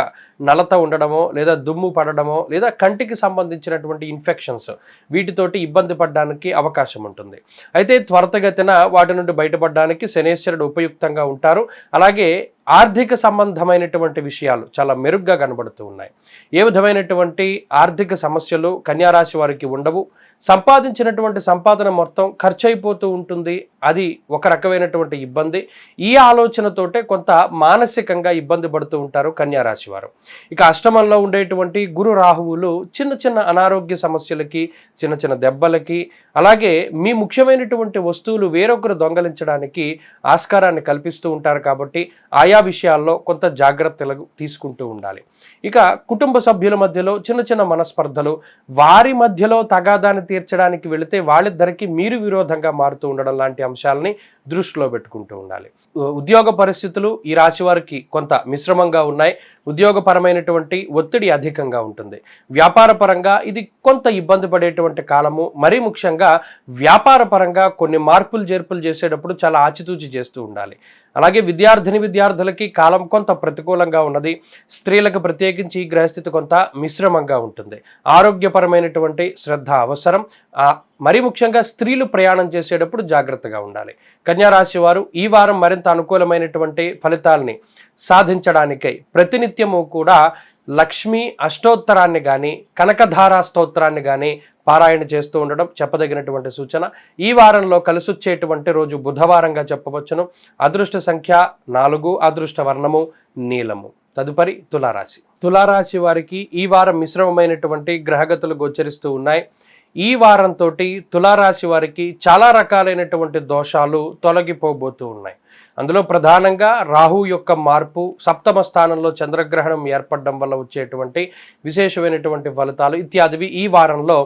S1: నలత ఉండడమో, లేదా దుమ్ము పడడమో, లేదా కంటికి సంబంధించినటువంటి ఇన్ఫెక్షన్స్, వీటితోటి ఇబ్బంది పడడానికి అవకాశం ఉంటుంది. అయితే త్వరితగతిన వాటి నుండి బయటపడడానికి శనేశ్వరుడు ఉపయుక్తంగా ఉంటారు. అలాగే ఆర్థిక సంబంధమైనటువంటి విషయాలు చాలా మెరుగ్గా కనబడుతూ ఉన్నాయి. ఏ విధమైనటువంటి ఆర్థిక సమస్యలు కన్యారాశి వారికి ఉండవు. సంపాదించినటువంటి సంపాదన మొత్తం ఖర్చు అయిపోతూ ఉంటుంది. అది ఒక రకమైనటువంటి ఇబ్బంది. ఈ ఆలోచనతోటే కొంత మానసికంగా ఇబ్బంది పడుతూ ఉంటారు కన్యారాశి వారు. ఇక అష్టమంలో ఉండేటువంటి గురు రాహువులు చిన్న చిన్న అనారోగ్య సమస్యలకి, చిన్న చిన్న దెబ్బలకి, అలాగే మీ ముఖ్యమైనటువంటి వస్తువులు వేరొకరు దొంగలించడానికి ఆస్కారాన్ని కల్పిస్తూ ఉంటారు. కాబట్టి ఆయా విషయాల్లో కొంత జాగ్రత్తలు తీసుకుంటూ ఉండాలి. ఇక కుటుంబ సభ్యుల మధ్యలో చిన్న చిన్న మనస్పర్ధలు, వారి మధ్యలో తగాదాన్ని తీర్చడానికి వెళితే వాళ్ళిద్దరికి మీరు విరోధంగా మారుతూ ఉండడం లాంటి అంశాలని దృష్టిలో పెట్టుకుంటూ ఉండాలి. ఉద్యోగ పరిస్థితులు ఈ రాశి వారికి కొంత మిశ్రమంగా ఉన్నాయి. ఉద్యోగపరమైనటువంటి ఒత్తిడి అధికంగా ఉంటుంది. వ్యాపార పరంగా ఇది కొంత ఇబ్బంది పడేటువంటి కాలము. మరీ ముఖ్యంగా వ్యాపార పరంగా కొన్ని మార్పులు చేర్పులు చేసేటప్పుడు చాలా ఆచితూచి చేస్తూ ఉండాలి. అలాగే విద్యార్థులకి కాలం కొంత ప్రతికూలంగా ఉన్నది. స్త్రీలకు ప్రత్యేకించి ఈ గ్రహస్థితి కొంత మిశ్రమంగా ఉంటుంది. ఆరోగ్యపరమైనటువంటి శ్రద్ధ అవసరం. మరి ముఖ్యంగా స్త్రీలు ప్రయాణం చేసేటప్పుడు జాగ్రత్తగా ఉండాలి. కన్యా రాశి వారు ఈ వారం మరింత అనుకూలమైనటువంటి ఫలితాలని సాధించడానికై ప్రతినిత్యము కూడా లక్ష్మీ అష్టోత్తరాన్ని కానీ కనకధారా స్తోత్రాన్ని కానీ పారాయణ చేస్తూ ఉండడం చెప్పదగినటువంటి సూచన. ఈ వారంలో కలిసొచ్చేటువంటి రోజు బుధవారంగా చెప్పవచ్చును. అదృష్ట సంఖ్య 4, అదృష్ట వర్ణము నీలము. తదుపరి తులారాశి వారికి ఈ వారం మిశ్రమమైనటువంటి గ్రహగతులు గోచరిస్తూ ఉన్నాయి. ఈ వారంతో తులారాశి వారికి చాలా రకాలైనటువంటి దోషాలు తొలగిపోబోతూ ఉన్నాయి. అందులో ప్రధానంగా రాహు యొక్క మార్పు, సప్తమ స్థానంలో చంద్రగ్రహణం ఏర్పడడం వల్ల వచ్చేటువంటి విశేషమైనటువంటి ఫలితాలు ఇత్యాదివి ఈ వారంలో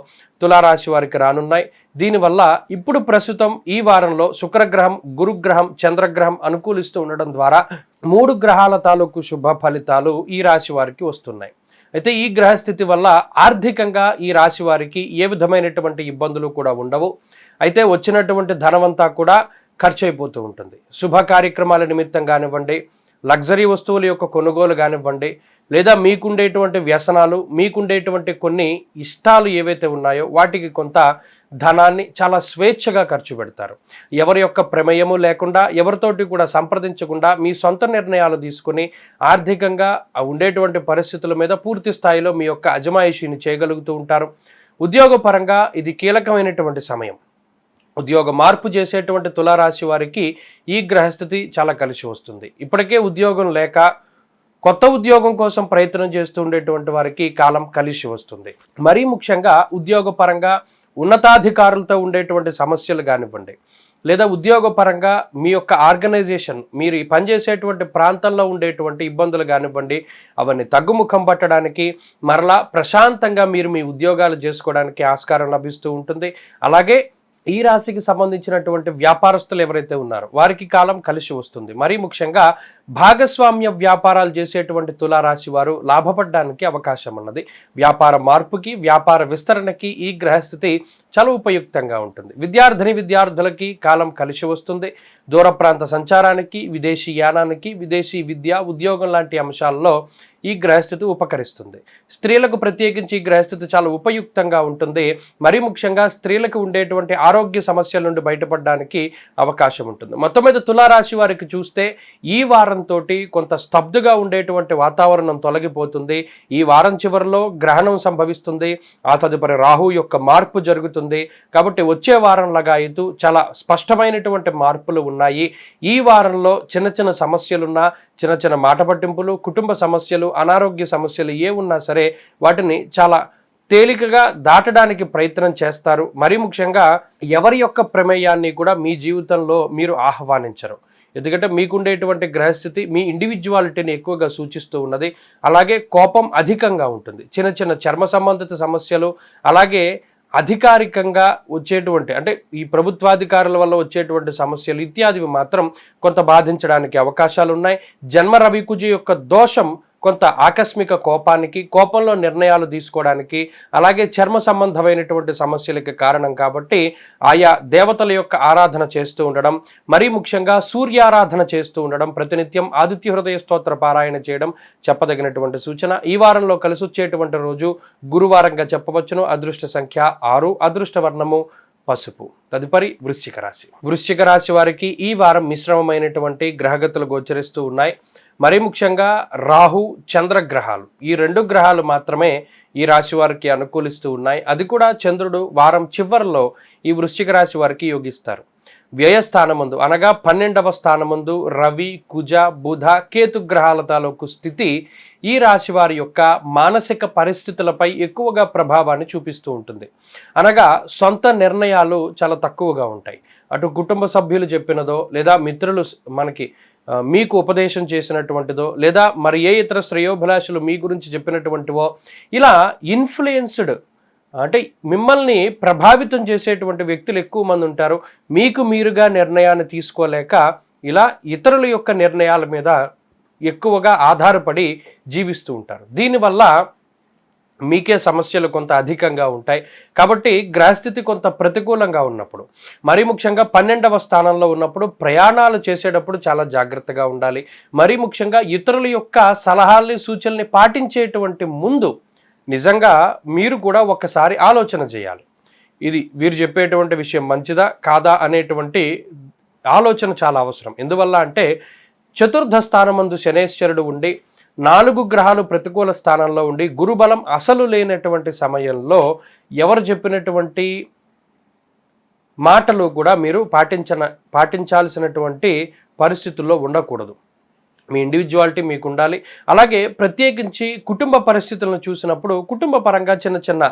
S1: తులారాశి వారికి రానున్నాయి. దీనివల్ల ఇప్పుడు ప్రస్తుతం ఈ వారంలో శుక్రగ్రహం, గురుగ్రహం, చంద్రగ్రహం అనుకూలిస్తూ ఉండడం ద్వారా 3 గ్రహాల తాలూకు శుభ ఫలితాలు ఈ రాశి వారికి వస్తున్నాయి. అయితే ఈ గ్రహస్థితి వల్ల ఆర్థికంగా ఈ రాశి వారికి ఏ విధమైనటువంటి ఇబ్బందులు కూడా ఉండవు. అయితే వచ్చినటువంటి ధనమంతా కూడా ఖర్చు అయిపోతూ ఉంటుంది. శుభ కార్యక్రమాల నిమిత్తం కానివ్వండి, లగ్జరీ వస్తువుల యొక్క కొనుగోలు కానివ్వండి, లేదా మీకుండేటువంటి వ్యసనాలు, మీకుండేటువంటి కొన్ని ఇష్టాలు ఏవైతే ఉన్నాయో వాటికి కొంత ధనాన్ని చాలా స్వేచ్ఛగా ఖర్చు పెడతారు. ఎవరి యొక్క ప్రమేయము లేకుండా, ఎవరితోటి కూడా సంప్రదించకుండా మీ సొంత నిర్ణయాలు తీసుకుని ఆర్థికంగా ఉండేటువంటి పరిస్థితుల మీద పూర్తి స్థాయిలో మీ యొక్క అజమాయిషీని చేయగలుగుతూ ఉంటారు. ఉద్యోగపరంగా ఇది కీలకమైనటువంటి సమయం. ఉద్యోగ మార్పు చేసేటువంటి తులారాశి వారికి ఈ గ్రహస్థితి చాలా కలిసి వస్తుంది. ఇప్పటికే ఉద్యోగం లేక కొత్త ఉద్యోగం కోసం ప్రయత్నం చేస్తూ ఉండేటువంటి వారికి కాలం కలిసి వస్తుంది. మరీ ముఖ్యంగా ఉద్యోగపరంగా ఉన్నతాధికారులతో ఉండేటువంటి సమస్యలు కానివ్వండి, లేదా ఉద్యోగపరంగా మీ యొక్క ఆర్గనైజేషన్, మీరు పనిచేసేటువంటి ప్రాంతంలో ఉండేటువంటి ఇబ్బందులు కానివ్వండి, అవన్నీ తగ్గుముఖం పట్టడానికి, మరలా ప్రశాంతంగా మీరు మీ ఉద్యోగాలు చేసుకోవడానికి ఆస్కారం లభిస్తూ ఉంటుంది. అలాగే ఈ రాశికి సంబంధించినటువంటి వ్యాపారస్తులు ఎవరైతే ఉన్నారో వారికి కాలం కలిసి వస్తుంది. మరీ ముఖ్యంగా భాగస్వామ్య వ్యాపారాలు చేసేటువంటి తులారాశి వారు లాభపడడానికి అవకాశం ఉన్నది. వ్యాపార మార్పుకి, వ్యాపార విస్తరణకి ఈ గ్రహస్థితి చాలా ఉపయుక్తంగా ఉంటుంది. విద్యార్థులకి కాలం కలిసి వస్తుంది. దూర ప్రాంత సంచారానికి, విదేశీ యానానికి, విదేశీ విద్య, ఉద్యోగం లాంటి అంశాల్లో ఈ గ్రహస్థితి ఉపకరిస్తుంది. స్త్రీలకు ప్రత్యేకించి ఈ గ్రహస్థితి చాలా ఉపయుక్తంగా ఉంటుంది. మరీ ముఖ్యంగా స్త్రీలకు ఉండేటువంటి ఆరోగ్య సమస్యల నుండి బయటపడడానికి అవకాశం ఉంటుంది. మొత్తం మీద తులారాశి వారికి చూస్తే ఈ వారంతో కొంత స్తబ్దుగా ఉండేటువంటి వాతావరణం తొలగిపోతుంది. ఈ వారం చివరిలో గ్రహణం సంభవిస్తుంది. ఆ తదుపరి రాహు యొక్క మార్పు జరుగుతుంది. కాబట్టి వచ్చే వారం లగాయతు చాలా స్పష్టమైనటువంటి మార్పులు ఉన్నాయి. ఈ వారంలో చిన్న చిన్న సమస్యలున్నా, చిన్న మాట పట్టింపులు, కుటుంబ సమస్యలు, అనారోగ్య సమస్యలు ఏ ఉన్నా సరే వాటిని చాలా తేలికగా దాటడానికి ప్రయత్నం చేస్తారు. మరీ ముఖ్యంగా ఎవరి యొక్క ప్రమేయాన్ని కూడా మీ జీవితంలో మీరు ఆహ్వానించరు. ఎందుకంటే మీకుండేటువంటి గ్రహస్థితి మీ ఇండివిజువాలిటీని ఎక్కువగా సూచిస్తూ ఉన్నది. అలాగే కోపం అధికంగా ఉంటుంది. చిన్న చర్మ సంబంధిత సమస్యలు, అలాగే అధికారికంగా వచ్చేటువంటి అంటే ఈ ప్రభుత్వాధికారుల వల్ల వచ్చేటువంటి సమస్యలు ఇత్యాదివి మాత్రం కొంత బాధించడానికి అవకాశాలు ఉన్నాయి. జన్మ రవికుజ యొక్క దోషం కొంత ఆకస్మిక కోపానికి, కోపంలో నిర్ణయాలు తీసుకోవడానికి, అలాగే చర్మ సంబంధమైనటువంటి సమస్యలకి కారణం. కాబట్టి ఆయా దేవతల యొక్క ఆరాధన చేస్తూ ఉండడం, మరీ ముఖ్యంగా సూర్యారాధన చేస్తూ ఉండడం, ప్రతినిత్యం ఆదిత్య హృదయ స్తోత్ర పారాయణ చేయడం చెప్పదగినటువంటి సూచన. ఈ వారంలో కలిసొచ్చేటువంటి రోజు గురువారంగా చెప్పవచ్చును. అదృష్ట సంఖ్య 6, అదృష్ట వర్ణము పసుపు. తదుపరి వృశ్చిక రాశి వారికి ఈ వారం మిశ్రమమైనటువంటి గ్రహగతులు గోచరిస్తూ ఉన్నాయి. మరీ ముఖ్యంగా రాహు, చంద్రగ్రహాలు, ఈ 2 గ్రహాలు మాత్రమే ఈ రాశి వారికి అనుకూలిస్తూ ఉన్నాయి. అది కూడా చంద్రుడు వారం చివరిలో ఈ వృశ్చిక రాశి వారికి యోగిస్తారు. వ్యయస్థానమందు అనగా 12వ స్థానమందు రవి, కుజ, బుధ, కేతు గ్రహాల తాలూకు స్థితి ఈ రాశి వారి యొక్క మానసిక పరిస్థితులపై ఎక్కువగా ప్రభావాన్ని చూపిస్తూ ఉంటుంది. అనగా సొంత నిర్ణయాలు చాలా తక్కువగా ఉంటాయి. అటు కుటుంబ సభ్యులు చెప్పినదో, లేదా మిత్రులు మనకి మీకు ఉపదేశం చేసినటువంటిదో, లేదా మరి ఏ ఇతర శ్రేయోభిలాషులు మీ గురించి చెప్పినటువంటివో, ఇలా ఇన్ఫ్లుయెన్స్డ్ అంటే మిమ్మల్ని ప్రభావితం చేసేటువంటి వ్యక్తులు ఎక్కువ మంది ఉంటారు. మీకు మీరుగా నిర్ణయాన్ని తీసుకోలేక ఇలా ఇతరుల యొక్క నిర్ణయాల మీద ఎక్కువగా ఆధారపడి జీవిస్తూ ఉంటారు. దీనివల్ల మీకే సమస్యలు కొంత అధికంగా ఉంటాయి. కాబట్టి గ్రహస్థితి కొంత ప్రతికూలంగా ఉన్నప్పుడు, మరీ ముఖ్యంగా 12వ స్థానంలో ఉన్నప్పుడు ప్రయాణాలు చేసేటప్పుడు చాలా జాగ్రత్తగా ఉండాలి. మరీ ముఖ్యంగా ఇతరుల యొక్క సలహాల్ని సూచనల్ని పాటించేటువంటి ముందు నిజంగా మీరు కూడా ఒక్కసారి ఆలోచన చేయాలి. ఇది వీరు చెప్పేటువంటి విషయం మంచిదా కాదా అనేటువంటి ఆలోచన చాలా అవసరం. ఎందువల్ల అంటే చతుర్థ స్థానమందు శనేశ్వరుడు ఉండి 4 గ్రహాలు ప్రతికూల స్థానంలో ఉండి గురుబలం అసలు లేనటువంటి సమయంలో ఎవరు చెప్పినటువంటి మాటలు కూడా మీరు పాటించాల్సినటువంటి పరిస్థితుల్లో ఉండకూడదు. మీ ఇండివిజువాలిటీ మీకు ఉండాలి. అలాగే ప్రత్యేకించి కుటుంబ పరిస్థితులను చూసినప్పుడు కుటుంబ పరంగా చిన్న చిన్న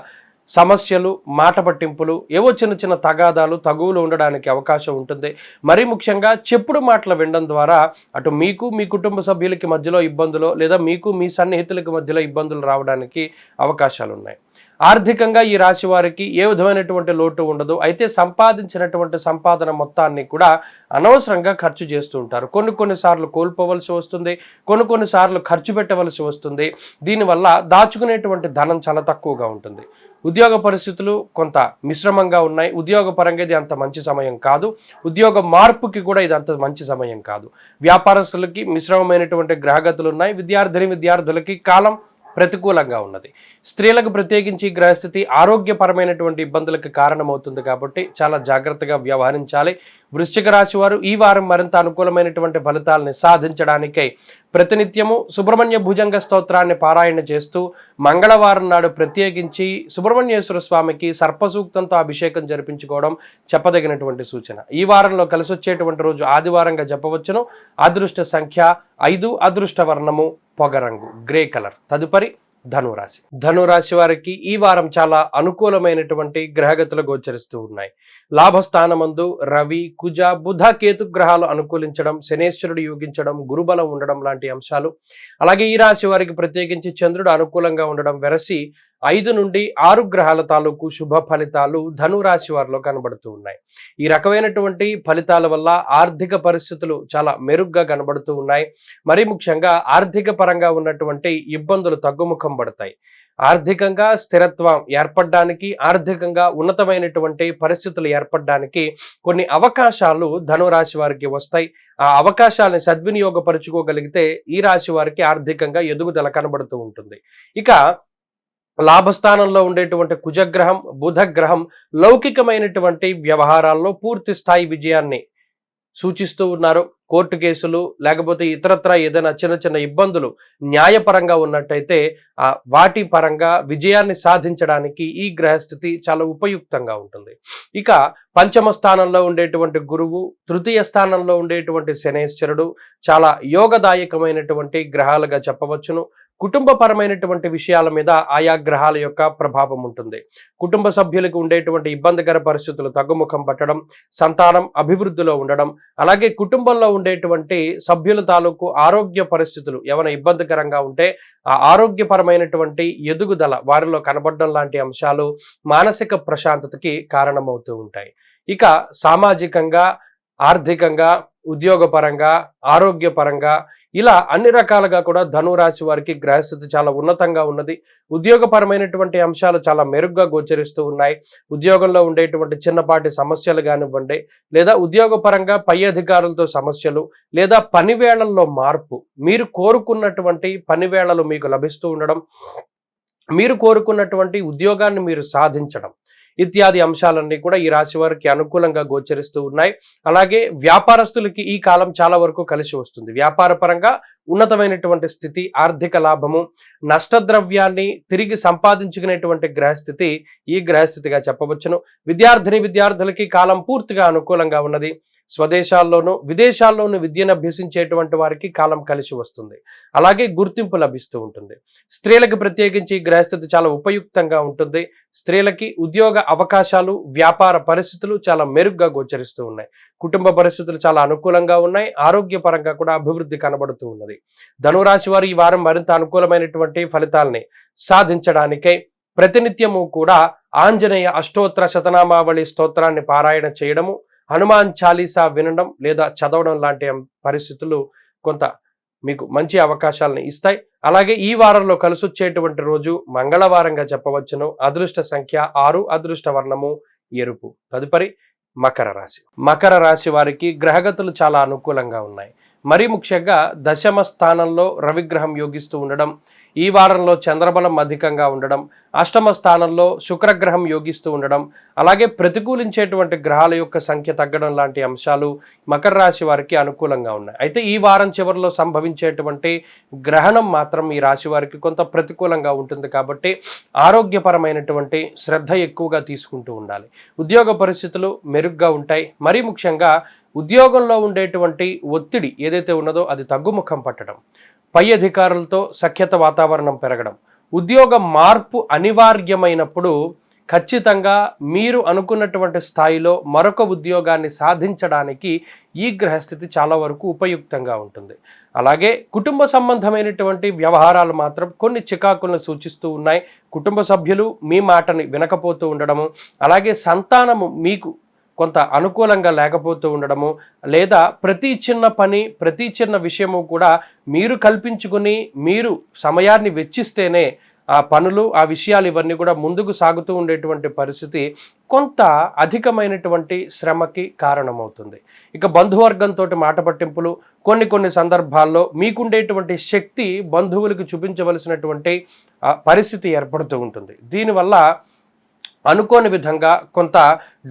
S1: సమస్యలు, మాట పట్టింపులు, ఏవో చిన్న చిన్న తగాదాలు, తగువులు ఉండడానికి అవకాశం ఉంటుంది. మరీ ముఖ్యంగా చెప్పుడు మాటలు వినడం ద్వారా అటు మీకు మీ కుటుంబ సభ్యులకి మధ్యలో ఇబ్బందులు, లేదా మీకు మీ సన్నిహితులకి మధ్యలో ఇబ్బందులు రావడానికి అవకాశాలు ఉన్నాయి. ఆర్థికంగా ఈ రాశి వారికి ఏ విధమైనటువంటి లోటు ఉండదు. అయితే సంపాదించినటువంటి సంపాదన మొత్తాన్ని కూడా అనవసరంగా ఖర్చు చేస్తూ ఉంటారు. కొన్నిసార్లు కోల్పోవలసి వస్తుంది, కొన్నిసార్లు ఖర్చు పెట్టవలసి వస్తుంది. దీనివల్ల దాచుకునేటువంటి ధనం చాలా తక్కువగా ఉంటుంది. ఉద్యోగ పరిస్థితులు కొంత మిశ్రమంగా ఉన్నాయి. ఉద్యోగపరంగా ఇది అంత మంచి సమయం కాదు. ఉద్యోగ మార్పుకి కూడా ఇది అంత మంచి సమయం కాదు. వ్యాపారస్తులకి మిశ్రమమైనటువంటి గ్రహగతులు ఉన్నాయి. విద్యార్థులకి కాలం ప్రతికూలంగా ఉన్నది. స్త్రీలకు ప్రత్యేకించి గ్రహస్థితి ఆరోగ్యపరమైనటువంటి ఇబ్బందులకు కారణమవుతుంది కాబట్టి చాలా జాగ్రత్తగా వ్యవహరించాలి. వృశ్చిక రాశి వారు ఈ వారం మరింత అనుకూలమైనటువంటి ఫలితాలని సాధించడానికై ప్రతినిత్యము సుబ్రహ్మణ్య భుజంగ స్తోత్రాన్ని పారాయణ చేస్తూ మంగళవారం నాడు ప్రత్యేకించి సుబ్రహ్మణ్యేశ్వర స్వామికి సర్పసూక్తంతో అభిషేకం జరిపించుకోవడం చెప్పదగినటువంటి సూచన. ఈ వారంలో కలిసి వచ్చేటువంటి రోజు ఆదివారంగా చెప్పవచ్చును. అదృష్ట సంఖ్య 5, అదృష్ట వర్ణము పొగరంగు, గ్రే కలర్. తదుపరి ధనురాశి వారికి ఈ వారం చాలా అనుకూలమైనటువంటి గ్రహగతులు గోచరిస్తూ ఉన్నాయి. లాభస్థానమందు రవి, కుజ, బుధ, కేతు గ్రహాలు అనుకూలించడం, శనేశ్వరుడు యోగించడం, గురుబలం ఉండడం లాంటి అంశాలు. అలాగే ఈ రాశి వారికి ప్రత్యేకించి చంద్రుడు అనుకూలంగా ఉండడం వెరసి 5 నుండి 6 గ్రహాల తాలూకు శుభ ఫలితాలు ధనురాశి వారిలో కనబడుతూ ఉన్నాయి. ఈ రకమైనటువంటి ఫలితాల వల్ల ఆర్థిక పరిస్థితులు చాలా మెరుగ్గా కనబడుతూ ఉన్నాయి. మరీ ముఖ్యంగా ఆర్థిక పరంగా ఉన్నటువంటి ఇబ్బందులు తగ్గుముఖం పడతాయి. ఆర్థికంగా స్థిరత్వం ఏర్పడడానికి, ఆర్థికంగా ఉన్నతమైనటువంటి పరిస్థితులు ఏర్పడడానికి కొన్ని అవకాశాలు ధనురాశి వారికి వస్తాయి. ఆ అవకాశాలను సద్వినియోగపరుచుకోగలిగితే ఈ రాశి వారికి ఆర్థికంగా ఎదుగుదల కనబడుతూ ఉంటుంది. ఇక లాభస్థానంలో ఉండేటువంటి కుజగ్రహం, బుధగ్రహం లౌకికమైనటువంటి వ్యవహారాల్లో పూర్తి స్థాయి విజయాన్ని సూచిస్తూ ఉన్నారు. కోర్టు కేసులు లేకపోతే ఇతరత్రా ఏదైనా చిన్న చిన్న ఇబ్బందులు న్యాయపరంగా ఉన్నట్టయితే వాటి పరంగా విజయాన్ని సాధించడానికి ఈ గ్రహస్థితి చాలా ఉపయుక్తంగా ఉంటుంది. ఇక పంచమ స్థానంలో ఉండేటువంటి గురువు, తృతీయ స్థానంలో ఉండేటువంటి శనేశ్వరుడు చాలా యోగదాయకమైనటువంటి గ్రహాలుగా చెప్పవచ్చును. కుటుంబపరమైనటువంటి విషయాల మీద ఆయా గ్రహాల యొక్క ప్రభావం ఉంటుంది. కుటుంబ సభ్యులకు ఉండేటువంటి ఇబ్బందికర పరిస్థితులు తగ్గుముఖం పట్టడం, సంతానం అభివృద్ధిలో ఉండడం, అలాగే కుటుంబంలో ఉండేటువంటి సభ్యుల తాలూకు ఆరోగ్య పరిస్థితులు ఏమైనా ఇబ్బందికరంగా ఉంటే ఆ ఆరోగ్యపరమైనటువంటి ఎదుగుదల వారిలో కనబడడం లాంటి అంశాలు మానసిక ప్రశాంతతకి కారణమవుతూ ఉంటాయి. ఇక సామాజికంగా, ఆర్థికంగా, ఉద్యోగపరంగా, ఆరోగ్యపరంగా ఇలా అన్ని రకాలుగా కూడా ధనురాశి వారికి గ్రహస్థితి చాలా ఉన్నతంగా ఉన్నది. ఉద్యోగపరమైనటువంటి అంశాలు చాలా మెరుగ్గా గోచరిస్తూ ఉన్నాయి. ఉద్యోగంలో ఉండేటువంటి చిన్నపాటి సమస్యలు కానివ్వండి, లేదా ఉద్యోగపరంగా పై అధికారులతో సమస్యలు, లేదా పనివేళల్లో మార్పు, మీరు కోరుకున్నటువంటి పనివేళలు మీకు లభిస్తూ ఉండడం, మీరు కోరుకున్నటువంటి ఉద్యోగాన్ని మీరు సాధించడం ఇత్యాది అంశాలన్నీ కూడా ఈ రాశి వారికి అనుకూలంగా గోచరిస్తూ ఉన్నాయి. అలాగే వ్యాపారస్తులకి ఈ కాలం చాలా వరకు కలిసి వస్తుంది. వ్యాపార పరంగా ఉన్నతమైనటువంటి స్థితి, ఆర్థిక లాభము, నష్టద్రవ్యాన్ని తిరిగి సంపాదించుకునేటువంటి గ్రహస్థితి ఈ గ్రహస్థితిగా చెప్పవచ్చును. విద్యార్థులకి కాలం పూర్తిగా అనుకూలంగా ఉన్నది. స్వదేశాల్లోనూ విదేశాల్లోనూ విద్యను అభ్యసించేటువంటి వారికి కాలం కలిసి వస్తుంది. అలాగే గుర్తింపు లభిస్తూ ఉంటుంది. స్త్రీలకు ప్రత్యేకించి గ్రహస్థితి చాలా ఉపయుక్తంగా ఉంటుంది. స్త్రీలకి ఉద్యోగ అవకాశాలు, వ్యాపార పరిస్థితులు చాలా మెరుగ్గా గోచరిస్తూ ఉన్నాయి. కుటుంబ పరిస్థితులు చాలా అనుకూలంగా ఉన్నాయి. ఆరోగ్యపరంగా కూడా అభివృద్ధి కనబడుతూ ఉన్నది. ధనురాశి వారు ఈ వారం మరింత అనుకూలమైనటువంటి ఫలితాలని సాధించడానికై ప్రతినిత్యము కూడా ఆంజనేయ అష్టోత్తర శతనామావళి స్తోత్రాన్ని పారాయణ చేయడము, హనుమాన్ చాలీసా వినడం లేదా చదవడం లాంటి పరిస్థితులు కొంత మీకు మంచి అవకాశాలను ఇస్తాయి. అలాగే ఈ వారంలో కలిసొచ్చేటువంటి రోజు మంగళవారంగా చెప్పవచ్చును. అదృష్ట సంఖ్య 6, అదృష్ట వర్ణము ఎరుపు. తదుపరి మకర రాశి. మకర రాశి వారికి గ్రహగతులు చాలా అనుకూలంగా ఉన్నాయి. మరీ ముఖ్యంగా దశమ స్థానంలో రవిగ్రహం యోగిస్తూ ఉండడం, ఈ వారంలో చంద్రబలం అధికంగా ఉండడం, అష్టమ స్థానంలో శుక్రగ్రహం యోగిస్తూ ఉండడం, అలాగే ప్రతికూలించేటువంటి గ్రహాల యొక్క సంఖ్య తగ్గడం లాంటి అంశాలు మకర రాశి వారికి అనుకూలంగా ఉన్నాయి. అయితే ఈ వారం చివరిలో సంభవించేటువంటి గ్రహణం మాత్రం ఈ రాశి వారికి కొంత ప్రతికూలంగా ఉంటుంది. కాబట్టి ఆరోగ్యపరమైనటువంటి శ్రద్ధ ఎక్కువగా తీసుకుంటూ ఉండాలి. ఉద్యోగ పరిస్థితులు మెరుగ్గా ఉంటాయి. మరీ ముఖ్యంగా ఉద్యోగంలో ఉండేటువంటి ఒత్తిడి ఏదైతే ఉన్నదో అది తగ్గుముఖం పట్టడం, పై అధికారులతో సఖ్యత వాతావరణం పెరగడం, ఉద్యోగ మార్పు అనివార్యమైనప్పుడు ఖచ్చితంగా మీరు అనుకున్నటువంటి స్థాయిలో మరొక ఉద్యోగాన్ని సాధించడానికి ఈ గ్రహస్థితి చాలా వరకు ఉపయుక్తంగా ఉంటుంది. అలాగే కుటుంబ సంబంధమైనటువంటి వ్యవహారాలు మాత్రం కొన్ని చికాకులను సూచిస్తూ ఉన్నాయి. కుటుంబ సభ్యులు మీ మాటని వినకపోతూ ఉండడము, అలాగే సంతానము మీకు కొంత అనుకూలంగా లేకపోతూ ఉండడము, లేదా ప్రతి చిన్న పని ప్రతి చిన్న విషయము కూడా మీరు కల్పించుకుని మీరు సమయాన్ని వెచ్చిస్తేనే ఆ పనులు ఆ విషయాలు ఇవన్నీ కూడా ముందుకు సాగుతూ ఉండేటువంటి పరిస్థితి కొంత అధికమైనటువంటి శ్రమకి కారణమవుతుంది. ఇక బంధువర్గంతో మాట పట్టింపులు, కొన్ని సందర్భాల్లో మీకుండేటువంటి శక్తి బంధువులకు చూపించవలసినటువంటి పరిస్థితి ఏర్పడుతూ ఉంటుంది. దీనివల్ల అనుకోని విధంగా కొంత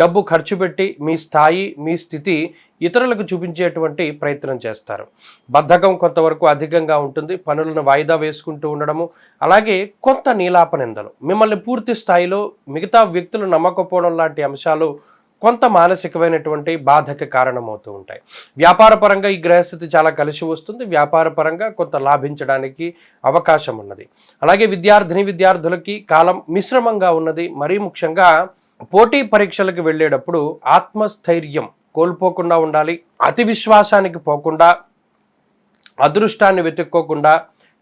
S1: డబ్బు ఖర్చు పెట్టి మీ స్థాయి మీ స్థితి ఇతరులకు చూపించేటువంటి ప్రయత్నం చేస్తారు. బద్ధకం కొంతవరకు అధికంగా ఉంటుంది. పనులను వాయిదా వేసుకుంటూ ఉండడము, అలాగే కొంత నీలాప నిందలు, మిమ్మల్ని పూర్తి స్థాయిలో మిగతా వ్యక్తులు నమ్మకపోవడం లాంటి అంశాలు కొంత మానసికమైనటువంటి బాధకి కారణమవుతూ ఉంటాయి. వ్యాపారపరంగా ఈ గ్రహస్థితి చాలా కలిసి వస్తుంది. వ్యాపారపరంగా కొంత లాభించడానికి అవకాశం ఉన్నది. అలాగే విద్యార్థులకి కాలం మిశ్రమంగా ఉన్నది. మరీ ముఖ్యంగా పోటీ పరీక్షలకు వెళ్ళేటప్పుడు ఆత్మస్థైర్యం కోల్పోకుండా ఉండాలి. అతి విశ్వాసానికి పోకుండా, అదృష్టాన్ని వెతుక్కోకుండా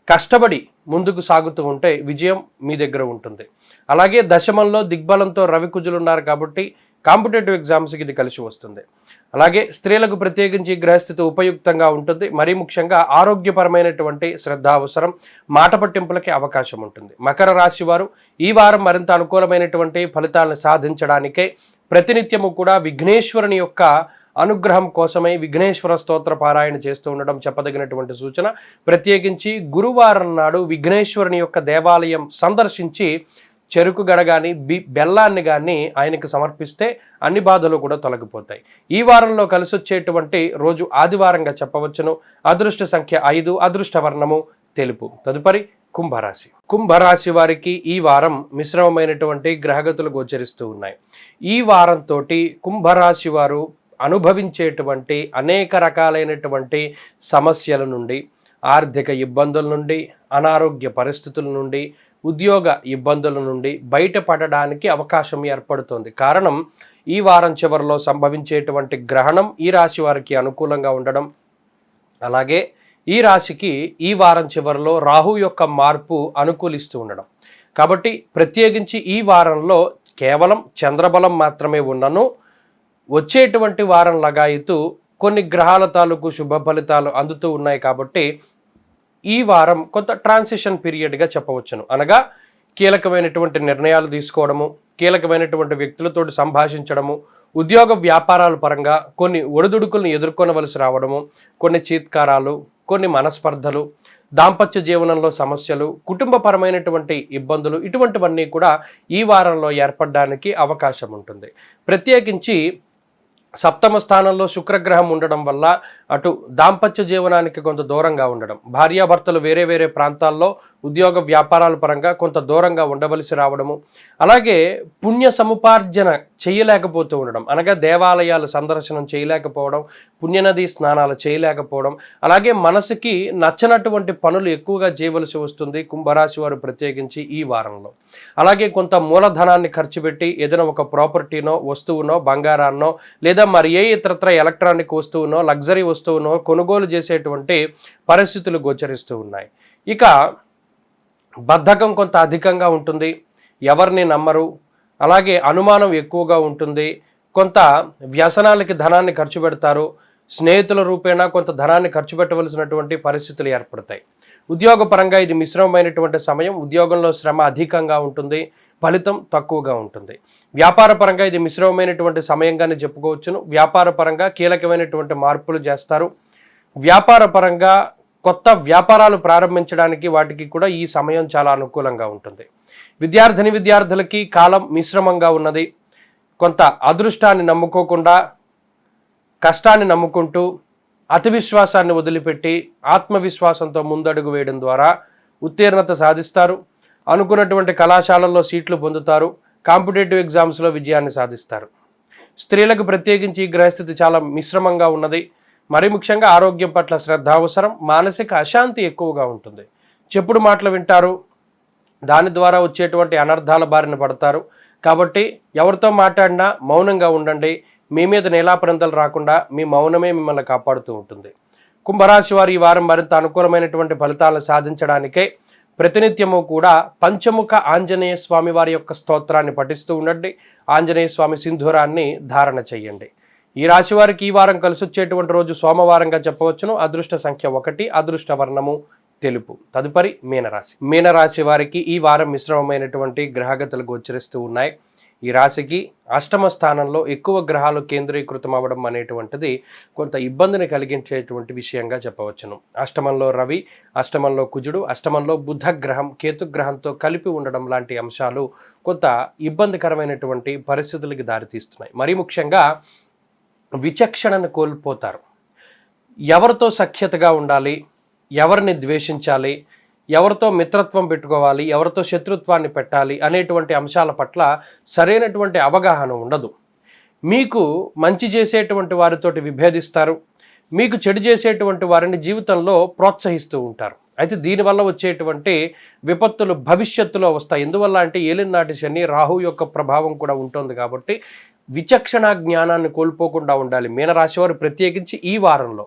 S1: కష్టపడి ముందుకు సాగుతూ ఉంటే విజయం మీ దగ్గర ఉంటుంది. అలాగే దశమంలో దిగ్బలంతో రవికుజులు ఉన్నారు కాబట్టి కాంపిటేటివ్ ఎగ్జామ్స్కి ఇది కలిసి వస్తుంది. అలాగే స్త్రీలకు ప్రత్యేకించి గ్రహస్థితి ఉపయుక్తంగా ఉంటుంది. మరీ ముఖ్యంగా ఆరోగ్యపరమైనటువంటి శ్రద్ధ అవసరం, మాట పట్టింపులకి అవకాశం ఉంటుంది. మకర రాశి వారు ఈ వారం మరింత అనుకూలమైనటువంటి ఫలితాలను సాధించడానికే ప్రతినిత్యము కూడా విఘ్నేశ్వరుని యొక్క అనుగ్రహం కోసమై విఘ్నేశ్వర స్తోత్ర పారాయణ చేస్తూ ఉండడం చెప్పదగినటువంటి సూచన. ప్రత్యేకించి గురువారం నాడు విఘ్నేశ్వరుని యొక్క దేవాలయం సందర్శించి చెరుకు గడ కానీ బెల్లాన్ని కానీ ఆయనకు సమర్పిస్తే అన్ని బాధలు కూడా తొలగిపోతాయి. ఈ వారంలో కలిసొచ్చేటువంటి రోజు ఆదివారంగా చెప్పవచ్చును. అదృష్ట సంఖ్య 5, అదృష్ట వర్ణము తెలుపు. తదుపరి కుంభరాశి. కుంభరాశి వారికి ఈ వారం మిశ్రమమైనటువంటి గ్రహగతులు గోచరిస్తూ ఉన్నాయి. ఈ వారంతో కుంభరాశి వారు అనుభవించేటువంటి అనేక రకాలైనటువంటి సమస్యల నుండి, ఆర్థిక ఇబ్బందుల నుండి, అనారోగ్య పరిస్థితుల నుండి, ఉద్యోగ ఇబ్బందుల నుండి బయటపడడానికి అవకాశం ఏర్పడుతుంది. కారణం ఈ వారం చివరిలో సంభవించేటువంటి గ్రహణం ఈ రాశి వారికి అనుకూలంగా ఉండడం, అలాగే ఈ రాశికి ఈ వారం చివరిలో రాహు యొక్క మార్పు అనుకూలిస్తూ ఉండడం. కాబట్టి ప్రత్యేకించి ఈ వారంలో కేవలం చంద్రబలం మాత్రమే ఉన్నను వచ్చేటువంటి వారం లగాయితూ కొన్ని గ్రహాల తాలూకు శుభ ఫలితాలు అందుతూ ఉన్నాయి. కాబట్టి ఈ వారం కొంత ట్రాన్సిషన్ పీరియడ్గా చెప్పవచ్చును. అనగా కీలకమైనటువంటి నిర్ణయాలు తీసుకోవడము, కీలకమైనటువంటి వ్యక్తులతో సంభాషించడము, ఉద్యోగ వ్యాపారాల పరంగా కొన్ని ఒడిదుడుకులను ఎదుర్కొనవలసి రావడము, కొన్ని చీత్కారాలు, కొన్ని మనస్పర్ధలు, దాంపత్య జీవనంలో సమస్యలు, కుటుంబపరమైనటువంటి ఇబ్బందులు, ఇటువంటివన్నీ కూడా ఈ వారంలో ఏర్పడడానికి అవకాశం ఉంటుంది. ప్రత్యేకించి సప్తమ స్థానంలో శుక్రగ్రహం ఉండడం వల్ల అటు దాంపత్య జీవనానికి కొంత దూరంగా ఉండడం, భార్యాభర్తలు వేరే ప్రాంతాల్లో ఉద్యోగ వ్యాపారాల పరంగా కొంత దూరంగా ఉండవలసి రావడము, అలాగే పుణ్య సముపార్జన చేయలేకపోతూ ఉండడం, అనగా దేవాలయాలు సందర్శనం చేయలేకపోవడం, పుణ్యనది స్నానాలు చేయలేకపోవడం, అలాగే మనసుకి నచ్చనటువంటి పనులు ఎక్కువగా చేయవలసి వస్తుంది కుంభరాశి వారు ప్రత్యేకించి ఈ వారంలో. అలాగే కొంత మూలధనాన్ని ఖర్చు పెట్టి ఏదైనా ఒక ప్రాపర్టీనో, వస్తువునో, బంగారాన్నో, లేదా మరి ఏ ఇతరత్ర ఎలక్ట్రానిక్ వస్తువునో, లగ్జరీ వస్తువునో కొనుగోలు చేసేటువంటి పరిస్థితులు గోచరిస్తూ ఉన్నాయి. ఇక బద్ధకం కొంత అధికంగా ఉంటుంది, ఎవరిని నమ్మరు, అలాగే అనుమానం ఎక్కువగా ఉంటుంది, కొంత వ్యసనాలకి ధనాన్ని ఖర్చు పెడతారు, స్నేహితుల రూపేణా కొంత ధనాన్ని ఖర్చు పెట్టవలసినటువంటి పరిస్థితులు ఏర్పడతాయి. ఉద్యోగపరంగా ఇది మిశ్రమమైనటువంటి సమయం. ఉద్యోగంలో శ్రమ అధికంగా ఉంటుంది, ఫలితం తక్కువగా ఉంటుంది. వ్యాపార పరంగా ఇది మిశ్రమమైనటువంటి సమయంగానే చెప్పుకోవచ్చును. వ్యాపార పరంగా కీలకమైనటువంటి మార్పులు చేస్తారు. వ్యాపార పరంగా కొత్త వ్యాపారాలు ప్రారంభించడానికి వాటికి కూడా ఈ సమయం చాలా అనుకూలంగా ఉంటుంది. విద్యార్థులకి కాలం మిశ్రమంగా ఉన్నది. కొంత అదృష్టాన్ని నమ్ముకోకుండా కష్టాన్ని నమ్ముకుంటూ అతి విశ్వాసాన్ని వదిలిపెట్టి ఆత్మవిశ్వాసంతో ముందడుగు వేయడం ద్వారా ఉత్తీర్ణత సాధిస్తారు. అనుకున్నటువంటి కళాశాలల్లో సీట్లు పొందుతారు. కాంపిటేటివ్ ఎగ్జామ్స్లో విజయాన్ని సాధిస్తారు. స్త్రీలకు ప్రత్యేకించి ఈ గ్రహస్థితి చాలా మిశ్రమంగా ఉన్నది. మరి ముఖ్యంగా ఆరోగ్యం పట్ల శ్రద్ధ అవసరం. మానసిక అశాంతి ఎక్కువగా ఉంటుంది. చెప్పుడు మాటలు వింటారు, దాని ద్వారా వచ్చేటువంటి అనర్థాల బారిన పడతారు. కాబట్టి ఎవరితో మాట్లాడినా మౌనంగా ఉండండి. మీ మీద నేలాపరింతలు రాకుండా మీ మౌనమే మిమ్మల్ని కాపాడుతూ ఉంటుంది. కుంభరాశి వారు ఈ వారం మరింత అనుకూలమైనటువంటి ఫలితాలను సాధించడానికే ప్రతినిత్యము కూడా పంచముఖ ఆంజనేయ స్వామి వారి యొక్క స్తోత్రాన్ని పఠిస్తూ ఉండండి. ఆంజనేయ స్వామి సింధూరాన్ని ధారణ చెయ్యండి. ఈ రాశి వారికి ఈ వారం కలిసి వచ్చేటువంటి రోజు సోమవారంగా చెప్పవచ్చును. అదృష్ట సంఖ్య 1, అదృష్ట వర్ణము తెలుపు. తదుపరి మీనరాశి. మీనరాశి వారికి ఈ వారం మిశ్రమమైనటువంటి గ్రహగతులు గోచరిస్తూ ఉన్నాయి. ఈ రాశికి అష్టమ స్థానంలో ఎక్కువ గ్రహాలు కేంద్రీకృతం అవ్వడం అనేటువంటిది కొంత ఇబ్బందిని కలిగించేటువంటి విషయంగా చెప్పవచ్చును. అష్టమంలో రవి, అష్టమంలో కుజుడు, అష్టమంలో బుధ గ్రహం కేతుగ్రహంతో కలిపి ఉండడం లాంటి అంశాలు కొంత ఇబ్బందికరమైనటువంటి పరిస్థితులకి దారితీస్తున్నాయి. మరీ ముఖ్యంగా విచక్షణను కోల్పోతారు. ఎవరితో సఖ్యతగా ఉండాలి, ఎవరిని ద్వేషించాలి, ఎవరితో మిత్రత్వం పెట్టుకోవాలి, ఎవరితో శత్రుత్వాన్ని పెట్టాలి అనేటువంటి అంశాల పట్ల సరైనటువంటి అవగాహన ఉండదు. మీకు మంచి చేసేటువంటి వారితోటి విభేదిస్తారు. మీకు చెడు చేసేటువంటి వారిని జీవితంలో ప్రోత్సహిస్తూ ఉంటారు. అయితే దీనివల్ల వచ్చేటువంటి విపత్తులు భవిష్యత్తులో వస్తాయి. ఎందువల్ల అంటే ఏలినాటి శని, రాహు యొక్క ప్రభావం కూడా ఉంటుంది. కాబట్టి విచక్షణ జ్ఞానాన్ని కోల్పోకుండా ఉండాలి. మీనరాశి వారు ప్రత్యేకించి ఈ వారంలో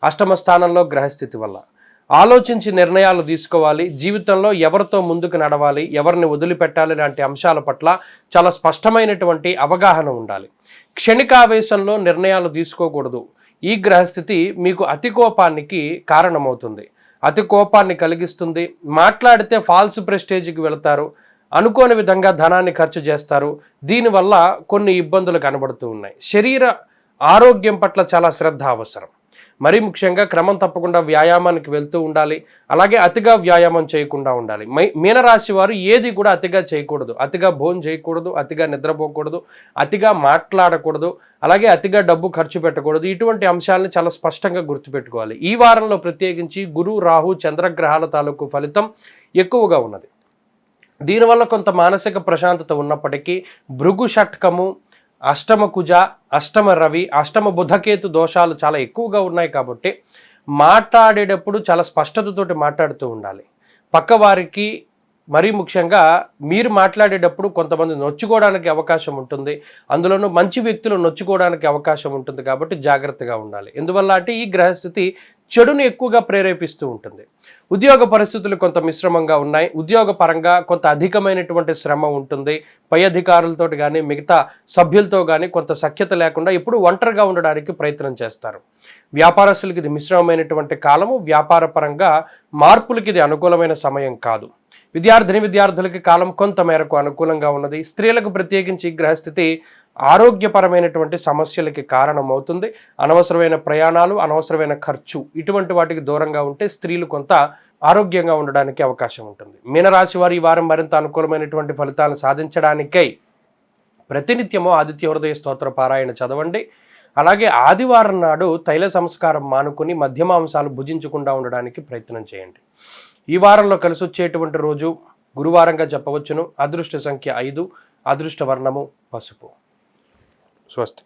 S1: అష్టమ స్థానంలో గ్రహస్థితి వల్ల ఆలోచించి నిర్ణయాలు తీసుకోవాలి. జీవితంలో ఎవరితో ముందుకు నడవాలి, ఎవరిని వదిలిపెట్టాలి లాంటి అంశాల పట్ల చాలా స్పష్టమైనటువంటి అవగాహన ఉండాలి. క్షణికావేశంలో నిర్ణయాలు తీసుకోకూడదు. ఈ గ్రహస్థితి మీకు అతి కోపానికి కారణమవుతుంది, అతి కోపాన్ని కలిగిస్తుంది. మాట్లాడితే ఫాల్స్ ప్రెస్టేజ్కి వెళతారు, అనుకోని విధంగా ధనాన్ని ఖర్చు చేస్తారు. దీనివల్ల కొన్ని ఇబ్బందులు కనబడుతూ ఉన్నాయి. శరీర ఆరోగ్యం పట్ల చాలా శ్రద్ధ అవసరం. మరీ ముఖ్యంగా క్రమం తప్పకుండా వ్యాయామానికి వెళ్తూ ఉండాలి. అలాగే అతిగా వ్యాయామం చేయకుండా ఉండాలి. మీనరాశి వారు ఏది కూడా అతిగా చేయకూడదు. అతిగా భోజనం చేయకూడదు, అతిగా నిద్రపోకూడదు, అతిగా మాట్లాడకూడదు, అలాగే అతిగా డబ్బు ఖర్చు పెట్టకూడదు. ఇటువంటి అంశాలను చాలా స్పష్టంగా గుర్తుపెట్టుకోవాలి. ఈ వారంలో ప్రత్యేకించి గురు, రాహు, చంద్రగ్రహాల తాలూకు ఫలితం ఎక్కువగా ఉన్నది. దీనివల్ల కొంత మానసిక ప్రశాంతత ఉన్నప్పటికీ భృగు షట్కము, అష్టమ కుజ, అష్టమ రవి, అష్టమ బుధకేతు దోషాలు చాలా ఎక్కువగా ఉన్నాయి. కాబట్టి మాట్లాడేటప్పుడు చాలా స్పష్టతతోటి మాట్లాడుతూ ఉండాలి. పక్కవారికి మరీ ముఖ్యంగా మీరు మాట్లాడేటప్పుడు కొంతమంది నొచ్చుకోవడానికి అవకాశం ఉంటుంది. అందులోనూ మంచి వ్యక్తులు నొచ్చుకోవడానికి అవకాశం ఉంటుంది. కాబట్టి జాగ్రత్తగా ఉండాలి. ఎందువల్ల అంటే ఈ గ్రహస్థితి చెడుని ఎక్కువగా ప్రేరేపిస్తూ ఉంటుంది. ఉద్యోగ పరిస్థితులు కొంత మిశ్రమంగా ఉన్నాయి. ఉద్యోగ పరంగా కొంత అధికమైనటువంటి శ్రమ ఉంటుంది. పై అధికారులతో కానీ మిగతా సభ్యులతో కానీ కొంత సఖ్యత లేకుండా ఎప్పుడు ఒంటరిగా ఉండడానికి ప్రయత్నం చేస్తారు. వ్యాపారస్తులకి ఇది మిశ్రమమైనటువంటి కాలము. వ్యాపార పరంగా మార్పులకి ఇది అనుకూలమైన సమయం కాదు. విద్యార్థులకి కాలం కొంత మేరకు అనుకూలంగా ఉన్నది. స్త్రీలకు ప్రత్యేకించి గ్రహస్థితి ఆరోగ్యపరమైనటువంటి సమస్యలకి కారణమవుతుంది. అనవసరమైన ప్రయాణాలు, అనవసరమైన ఖర్చు ఇటువంటి వాటికి దూరంగా ఉంటే స్త్రీలు కొంత ఆరోగ్యంగా ఉండడానికి అవకాశం ఉంటుంది. మీనరాశి వారు ఈ వారం మరింత అనుకూలమైనటువంటి ఫలితాలను సాధించడానికై ప్రతినిత్యము ఆదిత్య హృదయ స్తోత్ర పారాయణ చదవండి. అలాగే ఆదివారం నాడు తైల సంస్కారం మానుకుని మధ్యమాంసాలు భుజించకుండా ఉండడానికి ప్రయత్నం చేయండి. ఈ వారంలో కలిసి వచ్చేటువంటి రోజు గురువారంగా చెప్పవచ్చును. అదృష్ట సంఖ్య 5, అదృష్ట వర్ణము పసుపు. స్వస్తి.